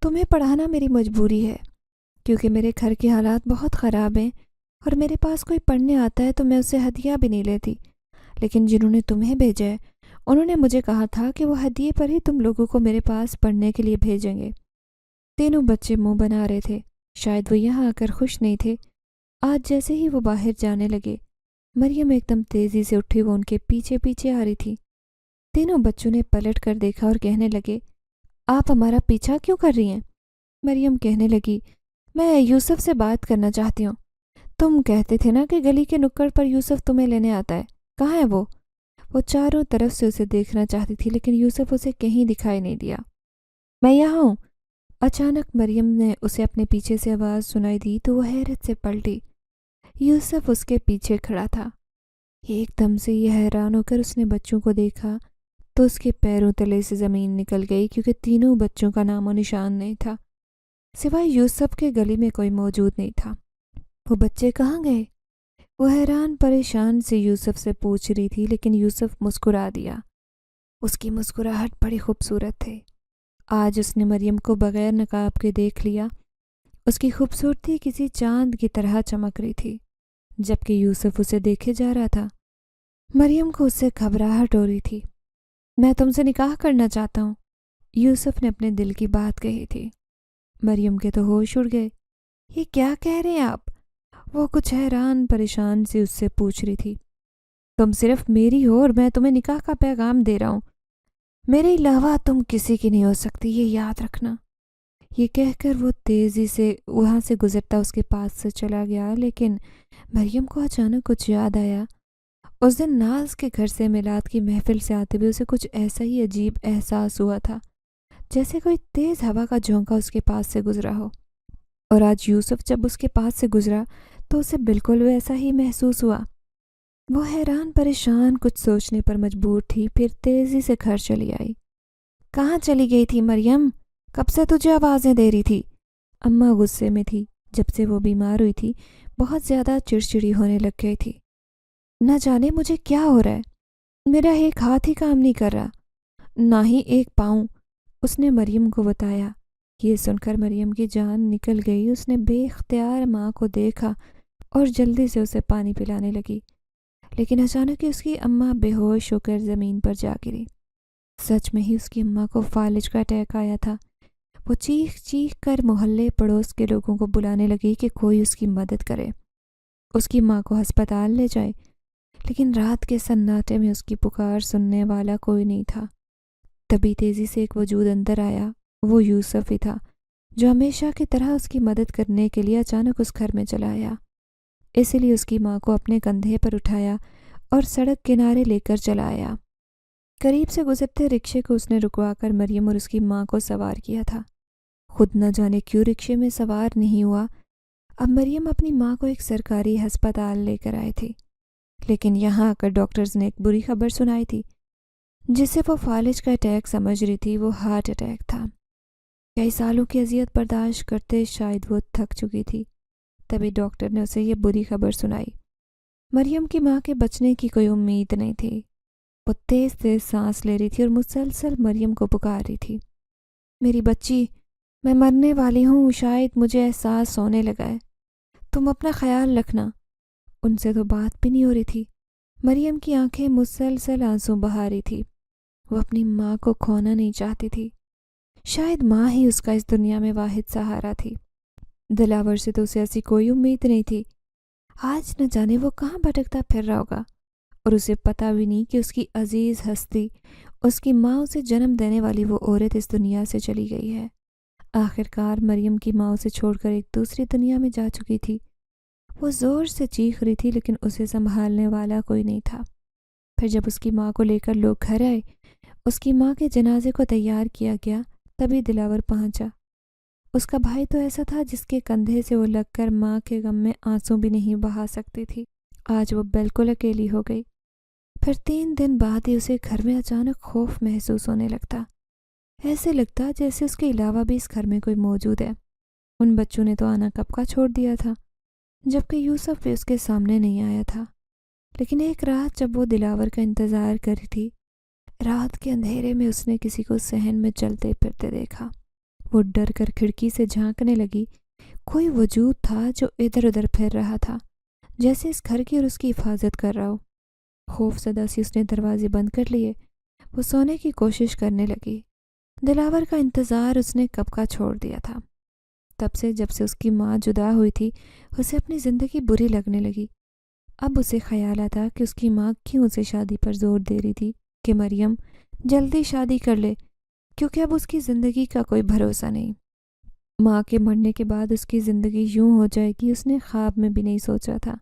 تمہیں پڑھانا میری مجبوری ہے، کیونکہ میرے گھر کے حالات بہت خراب ہیں، اور میرے پاس کوئی پڑھنے آتا ہے تو میں اسے ہدیہ بھی نہیں لیتی، لیکن جنہوں نے تمہیں بھیجا ہے انہوں نے مجھے کہا تھا کہ وہ ہدیے پر ہی تم لوگوں کو میرے پاس پڑھنے کے لیے بھیجیں گے۔ تینوں بچے منہ بنا رہے تھے، شاید وہ یہاں آ کر خوش نہیں تھے۔ آج جیسے ہی وہ باہر جانے لگے، مریم ایک دم تیزی سے اٹھی، وہ ان کے پیچھے پیچھے آ رہی تھی۔ تینوں بچوں نے پلٹ کر دیکھا اور کہنے لگے، آپ ہمارا پیچھا کیوں کر رہی ہیں؟ مریم کہنے لگی، میں یوسف سے بات کرنا چاہتی ہوں۔ تم کہتے تھے نا کہ گلی کے نکڑ پر یوسف تمہیں لینے آتا ہے، کہاں ہے وہ؟ وہ چاروں طرف سے اسے دیکھنا چاہتی تھی، لیکن یوسف اسے کہیں دکھائی نہیں دیا۔ میں یہاں ہوں۔ اچانک مریم نے اسے اپنے پیچھے سے آواز سنائی دی تو وہ حیرت سے پلٹی۔ یوسف اس کے پیچھے کھڑا تھا۔ ایک دم سے یہ حیران ہو کر اس نے بچوں کو دیکھا تو اس کے پیروں تلے سے زمین نکل گئی، کیونکہ تینوں بچوں کا نام و نشان نہیں تھا، سوائے یوسف کے گلی میں کوئی موجود نہیں تھا۔ وہ بچے کہاں گئے؟ وہ حیران پریشان سے یوسف سے پوچھ رہی تھی، لیکن یوسف مسکرا دیا۔ اس کی مسکراہٹ بڑی خوبصورت تھی۔ آج اس نے مریم کو بغیر نقاب کے دیکھ لیا۔ اس کی خوبصورتی کسی چاند کی طرح چمک رہی تھی، جبکہ یوسف اسے دیکھے جا رہا تھا۔ مریم کو اس سے گھبراہٹ ہو رہی تھی۔ میں تم سے نکاح کرنا چاہتا ہوں، یوسف نے اپنے دل کی بات کہی تھی۔ مریم کے تو ہوش اڑ گئے۔ یہ کیا کہہ رہے ہیں آپ؟ وہ کچھ حیران پریشان سی اس سے پوچھ رہی تھی، تم صرف میری ہو اور میں تمہیں نکاح کا پیغام دے رہا ہوں، میرے علاوہ تم کسی کی نہیں ہو سکتی، یہ یاد رکھنا۔ یہ کہہ کر وہ تیزی سے وہاں سے گزرتا اس کے پاس سے چلا گیا، لیکن مریم کو اچانک کچھ یاد آیا۔ اس دن ناز کے گھر سے میلاد کی محفل سے آتے ہوئے اسے کچھ ایسا ہی عجیب احساس ہوا تھا، جیسے کوئی تیز ہوا کا جھونکا اس کے پاس سے گزرا ہو، اور آج یوسف جب اس کے پاس سے گزرا تو اسے بالکل ویسا ہی محسوس ہوا۔ وہ حیران پریشان کچھ سوچنے پر مجبور تھی، پھر تیزی سے گھر چلی آئی۔ کہاں چلی گئی تھی مریم؟ کب سے تجھے آوازیں دے رہی تھی؟ اماں غصے میں تھی، جب سے وہ بیمار ہوئی تھی بہت زیادہ چڑچڑی ہونے لگ گئی تھی۔ نہ جانے مجھے کیا ہو رہا ہے، میرا ایک ہاتھ ہی کام نہیں کر رہا، نہ ہی ایک پاؤں، اس نے مریم کو بتایا۔ یہ سن کر مریم کی جان نکل گئی، اس نے بے اختیار ماں کو دیکھا اور جلدی سے اسے پانی پلانے لگی، لیکن اچانک ہی اس کی اماں بے ہوش ہو کر زمین پر جا گری۔ سچ میں ہی اس کی اماں کو فالج کا اٹیک آیا تھا۔ وہ چیخ چیخ کر محلے پڑوس کے لوگوں کو بلانے لگی کہ کوئی اس کی مدد کرے، اس کی ماں کو ہسپتال لے جائے، لیکن رات کے سناٹے میں اس کی پکار سننے والا کوئی نہیں تھا۔ تبھی تیزی سے ایک وجود اندر آیا، وہ یوسف ہی تھا، جو ہمیشہ کی طرح اس کی مدد کرنے کے لیے اچانک اس گھر میں چلا آیا۔ اسی لیے اس کی ماں کو اپنے کندھے پر اٹھایا اور سڑک کنارے لے کر چلا آیا۔ قریب سے گزرتے رکشے کو اس نے رکوا کر مریم اور اس کی ماں کو سوار کیا تھا۔ خود نہ جانے کیوں رکشے میں سوار نہیں ہوا۔ اب مریم اپنی ماں کو ایک سرکاری ہسپتال لے کر آئی تھی، لیکن یہاں آ کر ڈاکٹرز نے ایک بری خبر سنائی تھی، جسے وہ فالج کا اٹیک سمجھ رہی تھی، وہ ہارٹ اٹیک تھا۔ کئی سالوں کی اذیت برداشت کرتے شاید وہ تھک چکی تھی، تبھی ڈاکٹر نے اسے یہ بری خبر سنائی۔ مریم کی ماں کے بچنے کی کوئی امید نہیں تھی۔ وہ تیز تیز سانس لے رہی تھی اور مسلسل مریم کو پکار رہی تھی، میری بچی، میں مرنے والی ہوں، شاید مجھے احساس ہونے لگا ہے، تم اپنا خیال رکھنا۔ ان سے تو بات بھی نہیں ہو رہی تھی۔ مریم کی آنکھیں مسلسل آنسو بہا رہی تھی۔ وہ اپنی ماں کو کھونا نہیں چاہتی تھی، شاید ماں ہی اس کا اس دنیا میں واحد سہارا تھی۔ دلاور سے تو اسے ایسی کوئی امید نہیں تھی۔ آج نہ جانے وہ کہاں بھٹکتا پھر رہا ہوگا، اور اسے پتہ بھی نہیں کہ اس کی عزیز ہستی، اس کی ماں، اسے جنم دینے والی وہ عورت اس دنیا سے چلی گئی ہے۔ آخر کار مریم کی ماں اسے چھوڑ کر ایک دوسری دنیا میں جا چکی تھی۔ وہ زور سے چیخ رہی تھی، لیکن اسے سنبھالنے والا کوئی نہیں تھا۔ پھر جب اس کی ماں کو لے کر لوگ گھر آئے، اس کی ماں کے جنازے کو تیار کیا گیا، تبھی دلاور پہنچا۔ اس کا بھائی تو ایسا تھا جس کے کندھے سے وہ لگ کر ماں کے غم میں آنسو بھی نہیں بہا سکتی تھی۔ آج وہ بالکل اکیلی ہو گئی۔ پھر 3 دن بعد ہی اسے گھر میں اچانک خوف محسوس ہونے لگتا، ایسے لگتا جیسے اس کے علاوہ بھی اس گھر میں کوئی موجود ہے۔ ان بچوں نے تو آنا کب کا چھوڑ دیا تھا، جبکہ یوسف بھی اس کے سامنے نہیں آیا تھا۔ لیکن ایک رات جب وہ دلاور کا انتظار کر رہی تھی، رات کے اندھیرے میں اس نے کسی کو صحن میں چلتے پھرتے دیکھا۔ وہ ڈر کر کھڑکی سے جھانکنے لگی۔ کوئی وجود تھا جو ادھر ادھر پھر رہا تھا، جیسے اس گھر کی اور اس کی حفاظت کر رہا ہو۔ خوف زدہ سی اس نے دروازے بند کر لیے۔ وہ سونے کی کوشش کرنے لگی۔ دلاور کا انتظار اس نے کب کا چھوڑ دیا تھا۔ تب سے جب سے اس کی ماں جدا ہوئی تھی، اسے اپنی زندگی بری لگنے لگی۔ اب اسے خیال آتا کہ اس کی ماں کیوں اسے شادی پر زور دے رہی تھی کہ مریم جلدی شادی کر لے، کیونکہ اب اس کی زندگی کا کوئی بھروسہ نہیں۔ ماں کے مرنے کے بعد اس کی زندگی یوں ہو جائے گی، اس نے خواب میں بھی نہیں سوچا تھا۔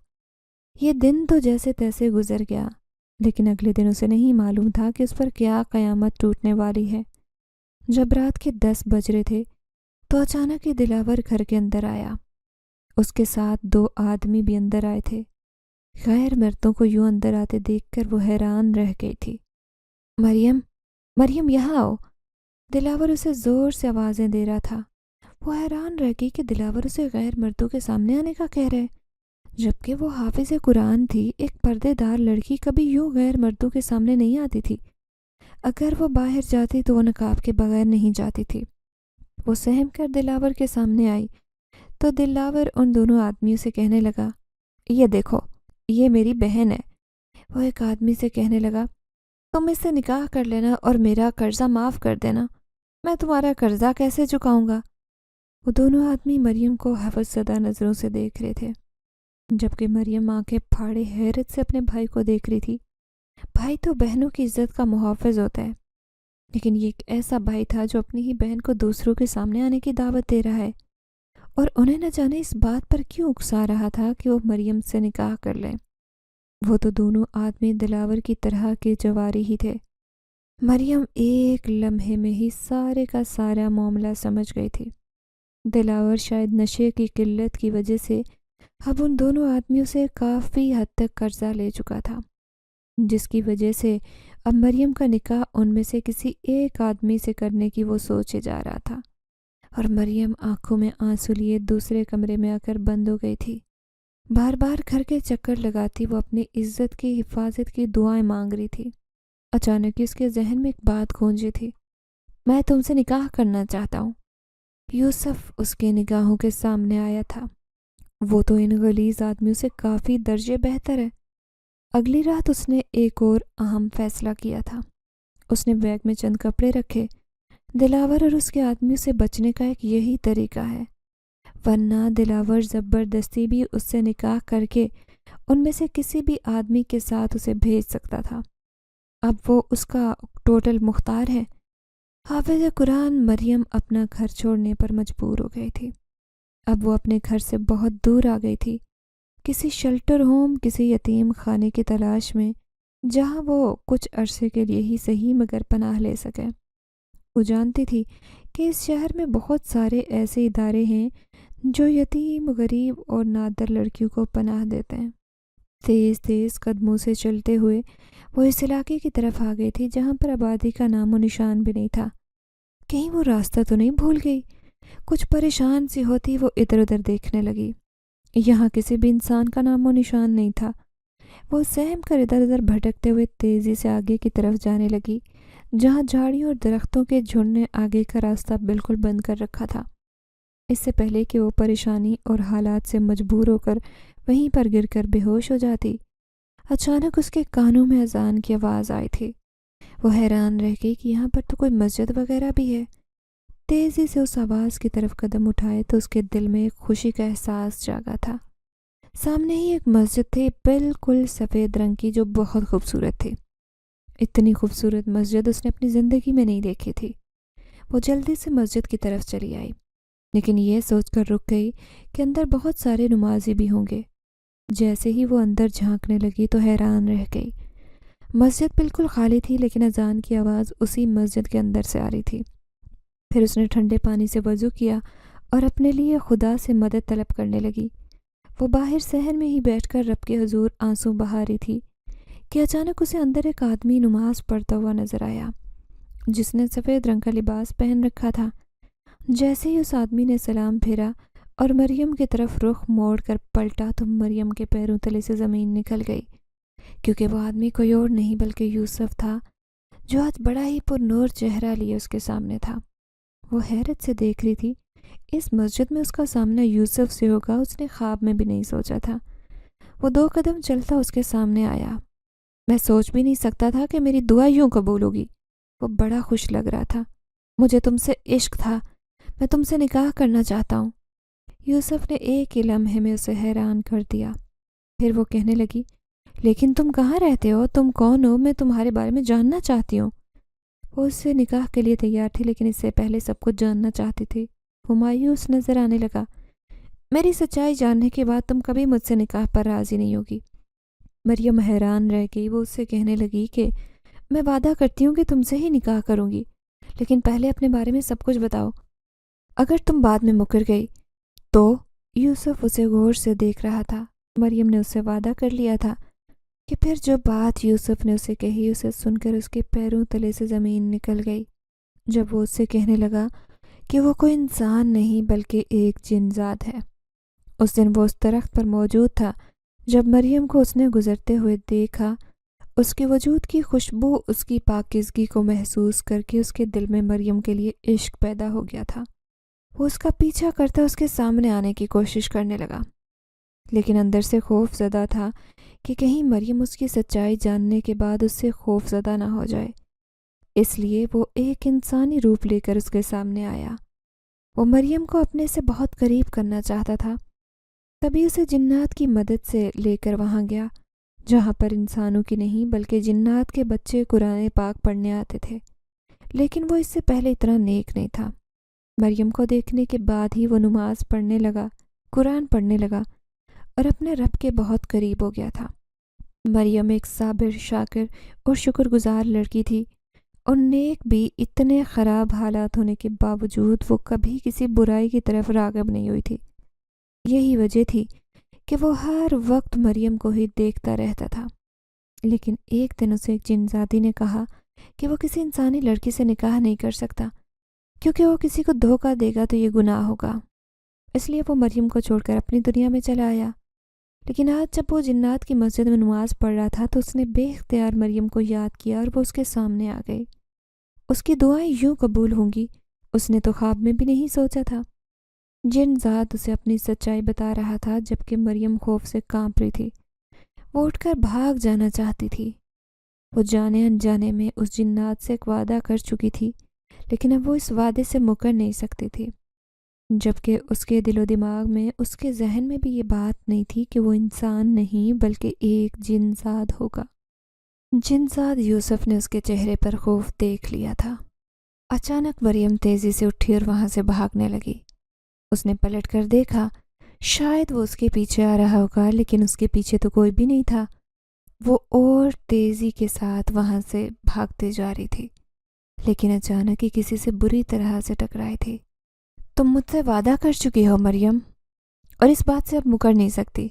یہ دن تو جیسے تیسے گزر گیا، لیکن اگلے دن اسے نہیں معلوم تھا کہ اس پر کیا قیامت ٹوٹنے والی ہے۔ جب رات کے 10 بج رہے تھے تو اچانک ہی دلاور گھر کے اندر آیا۔ اس کے ساتھ 2 آدمی بھی اندر آئے تھے۔ غیر مردوں کو یوں اندر آتے دیکھ کر وہ حیران رہ گئی تھی۔ مریم، مریم یہاں آؤ، دلاور اسے زور سے آوازیں دے رہا تھا۔ وہ حیران رہ گئی کہ دلاور اسے غیر مردوں کے سامنے آنے کا کہہ رہے، جبکہ وہ حافظ قرآن تھی۔ ایک پردے دار لڑکی کبھی یوں غیر مردوں کے سامنے نہیں آتی تھی۔ اگر وہ باہر جاتی تو وہ نقاب کے بغیر نہیں جاتی تھی۔ وہ سہم کر دلاور کے سامنے آئی تو دلاور ان دونوں آدمیوں سے کہنے لگا، یہ دیکھو، یہ میری بہن ہے۔ وہ ایک آدمی سے کہنے لگا، تم اس سے نکاح کر لینا اور میرا قرضہ معاف کر دینا، میں تمہارا قرضہ کیسے چکاؤں گا؟ وہ دونوں آدمی مریم کو حوس زدہ نظروں سے دیکھ رہے تھے۔ جبکہ مریم آنکھیں پھاڑے حیرت سے اپنے بھائی کو دیکھ رہی تھی۔ بھائی تو بہنوں کی عزت کا محافظ ہوتا ہے، لیکن یہ ایک ایسا بھائی تھا جو اپنی ہی بہن کو دوسروں کے سامنے آنے کی دعوت دے رہا ہے، اور انہیں نہ جانے اس بات پر کیوں اکسا رہا تھا کہ وہ مریم سے نکاح کر لیں۔ وہ تو دونوں آدمی دلاور کی طرح کے جواری ہی تھے۔ مریم ایک لمحے میں ہی سارے کا سارا معاملہ سمجھ گئی تھی۔ دلاور شاید نشے کی قلت کی وجہ سے اب ان دونوں آدمیوں سے کافی حد تک قرضہ لے چکا تھا، جس کی وجہ سے اب مریم کا نکاح ان میں سے کسی ایک آدمی سے کرنے کی وہ سوچے جا رہا تھا، اور مریم آنکھوں میں آنسو لیے دوسرے کمرے میں آ کر بند ہو گئی تھی۔ بار بار گھر کے چکر لگاتی وہ اپنی عزت کی حفاظت کی دعائیں مانگ رہی تھی۔ اچانک اس کے ذہن میں ایک بات گونجی تھی، میں تم سے نکاح کرنا چاہتا ہوں۔ یوسف اس کے نگاہوں کے سامنے آیا تھا۔ وہ تو ان غلیظ آدمیوں سے کافی درجے بہتر ہے۔ اگلی رات اس نے ایک اور اہم فیصلہ کیا تھا۔ اس نے بیگ میں چند کپڑے رکھے۔ دلاور اور اس کے آدمیوں سے بچنے کا ایک یہی طریقہ ہے، ورنہ دلاور زبردستی بھی اس سے نکاح کر کے ان میں سے کسی بھی آدمی کے ساتھ اسے بھیج سکتا تھا۔ اب وہ اس کا ٹوٹل مختار ہے۔ حافظ قرآن مریم اپنا گھر چھوڑنے پر مجبور ہو گئی تھی۔ اب وہ اپنے گھر سے بہت دور آ گئی تھی، کسی شیلٹر ہوم، کسی یتیم خانے کی تلاش میں، جہاں وہ کچھ عرصے کے لیے ہی صحیح مگر پناہ لے سکے۔ وہ جانتی تھی کہ اس شہر میں بہت سارے ایسے ادارے ہیں جو یتیم، غریب اور نادر لڑکیوں کو پناہ دیتے ہیں۔ تیز تیز قدموں سے چلتے ہوئے وہ اس علاقے کی طرف آ گئی تھی جہاں پر آبادی کا نام و نشان بھی نہیں تھا۔ کہیں وہ راستہ تو نہیں بھول گئی؟ کچھ پریشان سی ہوتی وہ ادھر ادھر دیکھنے لگی۔ یہاں کسی بھی انسان کا نام و نشان نہیں تھا۔ وہ سہم کر ادھر ادھر بھٹکتے ہوئے تیزی سے آگے کی طرف جانے لگی، جہاں جھاڑیوں اور درختوں کے جھنڈ نے آگے کا راستہ بالکل بند کر رکھا تھا۔ اس سے پہلے کہ وہ پریشانی اور حالات سے مجبور ہو کر وہیں پر گر کر بے ہوش ہو جاتی، اچانک اس کے کانوں میں اذان کی آواز آئی تھی۔ وہ حیران رہ گئی کہ یہاں پر تو کوئی مسجد وغیرہ بھی ہے۔ تیزی سے اس آواز کی طرف قدم اٹھائے تو اس کے دل میں ایک خوشی کا احساس جاگا تھا۔ سامنے ہی ایک مسجد تھی، بالکل سفید رنگ کی، جو بہت خوبصورت تھی۔ اتنی خوبصورت مسجد اس نے اپنی زندگی میں نہیں دیکھی تھی۔ وہ جلدی سے مسجد کی طرف چلی آئی، لیکن یہ سوچ کر رک گئی کہ اندر بہت سارے نمازی بھی ہوں گے۔ جیسے ہی وہ اندر جھانکنے لگی تو حیران رہ گئی۔ مسجد بالکل خالی تھی، لیکن اذان کی آواز اسی مسجد کے اندر سے آ رہی تھی۔ پھر اس نے ٹھنڈے پانی سے وضو کیا اور اپنے لیے خدا سے مدد طلب کرنے لگی۔ وہ باہر صحن میں ہی بیٹھ کر رب کے حضور آنسو بہا رہی تھی کہ اچانک اسے اندر ایک آدمی نماز پڑھتا ہوا نظر آیا، جس نے سفید رنگ کا لباس پہن رکھا تھا۔ جیسے ہی اس آدمی نے سلام پھیرا اور مریم کی طرف رخ موڑ کر پلٹا تو مریم کے پیروں تلے سے زمین نکل گئی، کیونکہ وہ آدمی کوئی اور نہیں بلکہ یوسف تھا، جو آج بڑا ہی پر نور چہرہ لیے اس کے سامنے تھا۔ وہ حیرت سے دیکھ رہی تھی، اس مسجد میں اس کا سامنا یوسف سے ہوگا اس نے خواب میں بھی نہیں سوچا تھا۔ وہ 2 قدم چلتا اس کے سامنے آیا۔ میں سوچ بھی نہیں سکتا تھا کہ میری دعا یوں قبول ہوگی۔ وہ بڑا خوش لگ رہا تھا۔ مجھے تم سے عشق تھا، میں تم سے نکاح کرنا چاہتا ہوں۔ یوسف نے ایک ہی لمحے میں اسے حیران کر دیا۔ پھر وہ کہنے لگی، لیکن تم کہاں رہتے ہو؟ تم کون ہو؟ میں تمہارے بارے میں جاننا چاہتی ہوں۔ وہ اس سے نکاح کے لیے تیار تھی، لیکن اس سے پہلے سب کچھ جاننا چاہتی تھی۔ وہ مایوس نظر آنے لگا۔ میری سچائی جاننے کے بعد تم کبھی مجھ سے نکاح پر راضی نہیں ہوگی۔ مریم حیران رہ گئی۔ وہ اس سے کہنے لگی کہ میں وعدہ کرتی ہوں کہ تم سے ہی نکاح کروں گی، لیکن پہلے اپنے بارے میں سب کچھ بتاؤ۔ اگر تم بعد میں مکر گئی تو؟ یوسف اسے غور سے دیکھ رہا تھا۔ مریم نے اس سے وعدہ کر لیا تھا کہ پھر جو بات یوسف نے اسے کہی، اسے سن کر اس کے پیروں تلے سے زمین نکل گئی، جب وہ اس سے کہنے لگا کہ وہ کوئی انسان نہیں بلکہ ایک جن ذات ہے۔ اس دن وہ اس درخت پر موجود تھا جب مریم کو اس نے گزرتے ہوئے دیکھا۔ اس کے وجود کی خوشبو، اس کی پاکیزگی کو محسوس کر کے اس کے دل میں مریم کے لیے عشق پیدا ہو گیا تھا۔ وہ اس کا پیچھا کرتا اس کے سامنے آنے کی کوشش کرنے لگا، لیکن اندر سے خوف زدہ تھا کہ کہیں مریم اس کی سچائی جاننے کے بعد اس سے خوف زدہ نہ ہو جائے۔ اس لیے وہ ایک انسانی روپ لے کر اس کے سامنے آیا۔ وہ مریم کو اپنے سے بہت قریب کرنا چاہتا تھا تبھی اسے جنات کی مدد سے لے کر وہاں گیا جہاں پر انسانوں کی نہیں بلکہ جنات کے بچے قرآن پاک پڑھنے آتے تھے، لیکن وہ اس سے پہلے اتنا نیک نہیں تھا۔ مریم کو دیکھنے کے بعد ہی وہ نماز پڑھنے لگا، قرآن پڑھنے لگا اور اپنے رب کے بہت قریب ہو گیا تھا۔ مریم ایک صابر، شاکر اور شکر گزار لڑکی تھی، اور نیک بھی۔ اتنے خراب حالات ہونے کے باوجود وہ کبھی کسی برائی کی طرف راغب نہیں ہوئی تھی۔ یہی وجہ تھی کہ وہ ہر وقت مریم کو ہی دیکھتا رہتا تھا۔ لیکن ایک دن اسے ایک جنزادی نے کہا کہ وہ کسی انسانی لڑکی سے نکاح نہیں کر سکتا، کیونکہ وہ کسی کو دھوکہ دے گا تو یہ گناہ ہوگا۔ اس لیے وہ مریم کو چھوڑ کر اپنی دنیا میں چلا آیا۔ لیکن آج جب وہ جنات کی مسجد میں نماز پڑھ رہا تھا تو اس نے بے اختیار مریم کو یاد کیا اور وہ اس کے سامنے آ گئی۔ اس کی دعائیں یوں قبول ہوں گی اس نے تو خواب میں بھی نہیں سوچا تھا۔ جن ذات اسے اپنی سچائی بتا رہا تھا جبکہ مریم خوف سے کانپ رہی تھی۔ وہ اٹھ کر بھاگ جانا چاہتی تھی۔ وہ جانے انجانے میں اس جنات سے ایک وعدہ کر چکی تھی، لیکن اب وہ اس وعدے سے مکر نہیں سکتی تھی، جبکہ اس کے دل و دماغ میں، اس کے ذہن میں بھی یہ بات نہیں تھی کہ وہ انسان نہیں بلکہ ایک جن زاد ہوگا۔ جن زاد یوسف نے اس کے چہرے پر خوف دیکھ لیا تھا۔ اچانک مریم تیزی سے اٹھی اور وہاں سے بھاگنے لگی۔ اس نے پلٹ کر دیکھا، شاید وہ اس کے پیچھے آ رہا ہوگا، لیکن اس کے پیچھے تو کوئی بھی نہیں تھا۔ وہ اور تیزی کے ساتھ وہاں سے بھاگتے جا رہی تھی، لیکن اچانک ہی کسی سے بری طرح سے ٹکرائی تھی۔ تم مجھ سے وعدہ کر چکی ہو مریم، اور اس بات سے اب مکر نہیں سکتی۔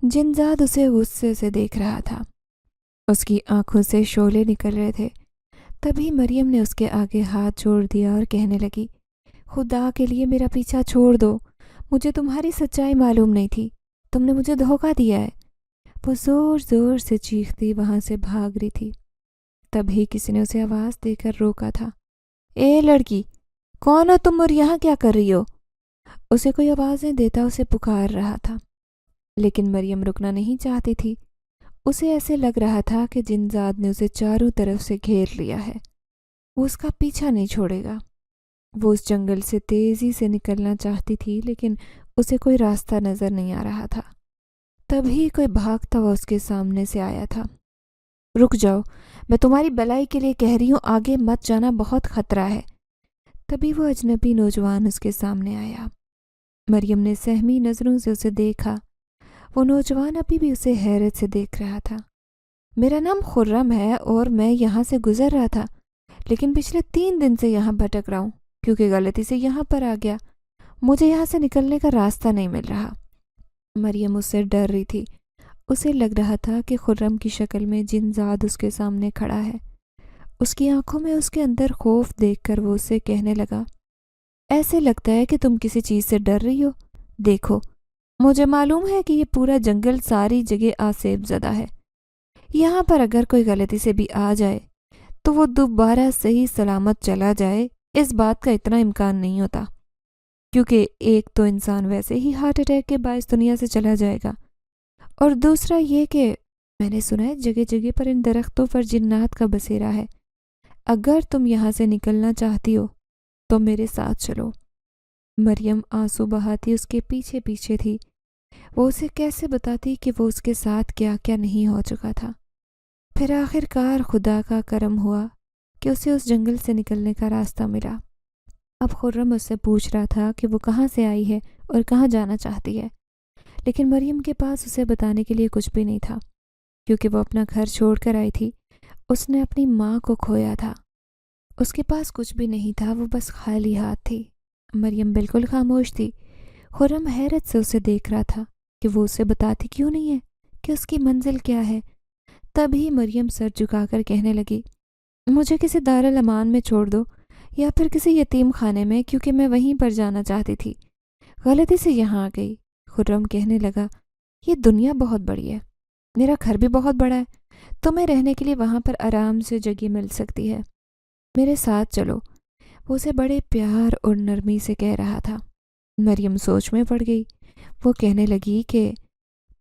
جنزاد اسے غصے سے دیکھ رہا تھا، اس کی آنکھوں سے شعلے نکل رہے تھے۔ تبھی مریم نے اس کے آگے ہاتھ جوڑ دیا اور کہنے لگی، خدا کے لیے میرا پیچھا چھوڑ دو، مجھے تمہاری سچائی معلوم نہیں تھی، تم نے مجھے دھوکہ دیا ہے۔ وہ زور زور سے چیختی وہاں سے بھاگ رہی تھی۔ تبھی کسی نے اسے آواز دے کر روکا تھا، اے لڑکی، کون ہو تم اور یہاں کیا کر رہی ہو؟ اسے کوئی آوازیں دیتا اسے پکار رہا تھا، لیکن مریم رکنا نہیں چاہتی تھی۔ اسے ایسے لگ رہا تھا کہ جنزاد نے اسے چاروں طرف سے گھیر لیا ہے، وہ اس کا پیچھا نہیں چھوڑے گا۔ وہ اس جنگل سے تیزی سے نکلنا چاہتی تھی، لیکن اسے کوئی راستہ نظر نہیں آ رہا تھا۔ تبھی کوئی بھاگتا ہوا اس کے سامنے سے آیا تھا۔ رک جاؤ، میں تمہاری بلائی کے لیے کہہ رہی ہوں، آگے مت جانا، بہت خطرہ ہے۔ تبھی وہ اجنبی نوجوان اس کے سامنے آیا۔ مریم نے سہمی نظروں سے اسے دیکھا۔ وہ نوجوان ابھی بھی اسے حیرت سے دیکھ رہا تھا۔ میرا نام خرم ہے اور میں یہاں سے گزر رہا تھا، لیکن پچھلے 3 دن سے یہاں بھٹک رہا ہوں کیونکہ غلطی سے یہاں پر آ گیا۔ مجھے یہاں سے نکلنے کا راستہ نہیں مل رہا۔ مریم اس سے ڈر رہی تھی۔ اسے لگ رہا تھا کہ خرم کی شکل میں جنزاد اس کے سامنے کھڑا ہے۔ اس کی آنکھوں میں اس کے اندر خوف دیکھ کر وہ اسے کہنے لگا، ایسے لگتا ہے کہ تم کسی چیز سے ڈر رہی ہو۔ دیکھو، مجھے معلوم ہے کہ یہ پورا جنگل ساری جگہ آسیب زدہ ہے۔ یہاں پر اگر کوئی غلطی سے بھی آ جائے تو وہ دوبارہ صحیح سلامت چلا جائے، اس بات کا اتنا امکان نہیں ہوتا، کیونکہ ایک تو انسان ویسے ہی ہارٹ اٹیک کے باعث دنیا سے چلا جائے گا، اور دوسرا یہ کہ میں نے سنا ہے جگہ جگہ پر ان درختوں پر جنات کا بسیرا ہے۔ اگر تم یہاں سے نکلنا چاہتی ہو تو میرے ساتھ چلو۔ مریم آنسو بہاتی اس کے پیچھے پیچھے تھی۔ وہ اسے کیسے بتاتی کہ وہ اس کے ساتھ کیا کیا نہیں ہو چکا تھا۔ پھر آخر کار خدا کا کرم ہوا کہ اسے اس جنگل سے نکلنے کا راستہ ملا۔ اب خرم اس سے پوچھ رہا تھا کہ وہ کہاں سے آئی ہے اور کہاں جانا چاہتی ہے، لیکن مریم کے پاس اسے بتانے کے لیے کچھ بھی نہیں تھا، کیونکہ وہ اپنا گھر چھوڑ کر آئی تھی۔ اس نے اپنی ماں کو کھویا تھا، اس کے پاس کچھ بھی نہیں تھا، وہ بس خالی ہاتھ تھی۔ مریم بالکل خاموش تھی۔ خرم حیرت سے اسے دیکھ رہا تھا کہ وہ اسے بتاتی کیوں نہیں ہے کہ اس کی منزل کیا ہے۔ تبھی مریم سر جھکا کر کہنے لگی، مجھے کسی دارالامان میں چھوڑ دو یا پھر کسی یتیم خانے میں، کیونکہ میں وہیں پر جانا چاہتی تھی، غلطی سے یہاں آ گئی۔ خرم کہنے لگا، یہ دنیا بہت بڑی ہے، میرا گھر بھی بہت بڑا ہے، تمہیں رہنے کے لیے وہاں پر آرام سے جگہ مل سکتی ہے، میرے ساتھ چلو۔ وہ اسے بڑے پیار اور نرمی سے کہہ رہا تھا۔ مریم سوچ میں پڑ گئی۔ وہ کہنے لگی کہ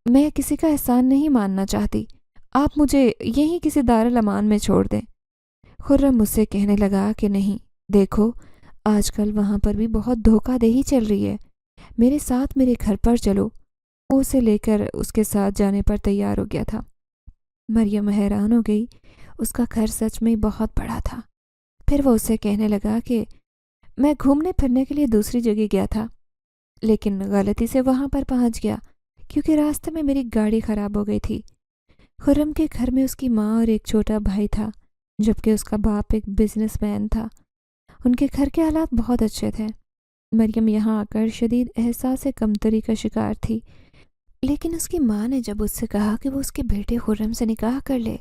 میں کسی کا احسان نہیں ماننا چاہتی، آپ مجھے یہیں کسی دارالامان میں چھوڑ دیں۔ خرم مجھ سے کہنے لگا کہ نہیں، دیکھو، آج کل وہاں پر بھی بہت دھوکہ دہی چل رہی ہے، میرے ساتھ میرے گھر پر چلو، وہ اسے لے کر اس کے ساتھ جانے پر تیار ہو گیا تھا۔ مریم حیران ہو گئی، اس کا گھر سچ میں بہت بڑا تھا۔ پھر وہ اسے کہنے لگا کہ میں گھومنے پھرنے کے لیے دوسری جگہ گیا تھا، لیکن غلطی سے وہاں پر پہنچ گیا کیونکہ راستے میں میری گاڑی خراب ہو گئی تھی۔ خرم کے گھر میں اس کی ماں اور ایک چھوٹا بھائی تھا، جبکہ اس کا باپ ایک بزنس مین تھا۔ ان کے گھر کے حالات بہت اچھے تھے۔ مریم یہاں آ کر شدید احساس کمتری کا شکار تھی، لیکن اس کی ماں نے جب اس سے کہا کہ وہ اس کے بیٹے خرم سے نکاح کر لے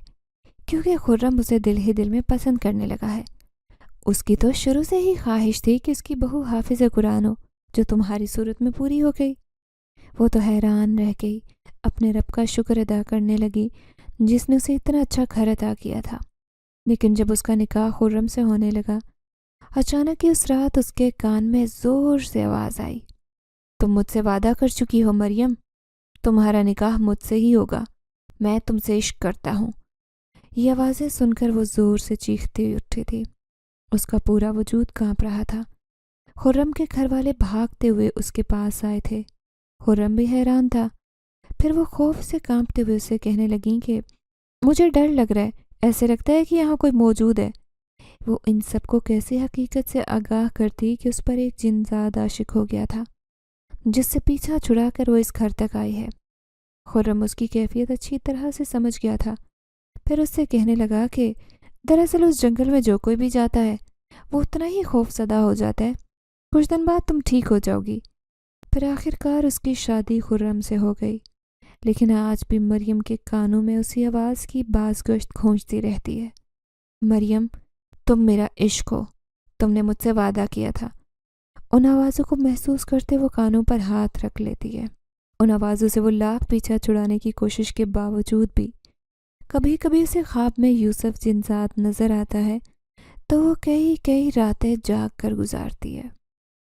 کیونکہ خرم اسے دل ہی دل میں پسند کرنے لگا ہے۔ اس کی تو شروع سے ہی خواہش تھی کہ اس کی بہو حافظ قرآن ہو، جو تمہاری صورت میں پوری ہو گئی۔ وہ تو حیران رہ گئی، اپنے رب کا شکر ادا کرنے لگی جس نے اسے اتنا اچھا گھر عطا کیا تھا۔ لیکن جب اس کا نکاح خرم سے ہونے لگا، اچانک ہی اس رات اس کے کان میں زور سے آواز آئی، تم مجھ سے وعدہ کر چکی ہو مریم، تمہارا نکاح مجھ سے ہی ہوگا، میں تم سے عشق کرتا ہوں۔ یہ آوازیں سن کر وہ زور سے چیختی اٹھی تھی، اس کا پورا وجود کانپ رہا تھا۔ خرم کے گھر والے بھاگتے ہوئے اس کے پاس آئے تھے۔ خرم بھی حیران تھا۔ پھر وہ خوف سے کانپتے ہوئے اسے کہنے لگیں کہ مجھے ڈر لگ رہا ہے، ایسے لگتا ہے کہ یہاں کوئی موجود ہے۔ وہ ان سب کو کیسے حقیقت سے آگاہ کرتی کہ اس پر ایک جنزاد عاشق ہو گیا تھا جس سے پیچھا چھڑا کر وہ اس گھر تک آئی ہے۔ خرم اس کی کیفیت اچھی طرح سے سمجھ گیا تھا۔ پھر اس سے کہنے لگا کہ دراصل اس جنگل میں جو کوئی بھی جاتا ہے وہ اتنا ہی خوف زدہ ہو جاتا ہے، کچھ دن بعد تم ٹھیک ہو جاؤ گی۔ پھر آخر کار اس کی شادی خرم سے ہو گئی، لیکن آج بھی مریم کے کانوں میں اسی آواز کی باز گشت گونجتی رہتی ہے، مریم تم میرا عشق ہو، تم نے مجھ سے وعدہ کیا تھا۔ ان آوازوں کو محسوس کرتے وہ کانوں پر ہاتھ رکھ لیتی ہے۔ ان آوازوں سے وہ لاکھ پیچھا چھڑانے کی کوشش کے باوجود بھی کبھی کبھی اسے خواب میں یوسف جنزاد نظر آتا ہے تو وہ کئی راتیں جاگ کر گزارتی ہے۔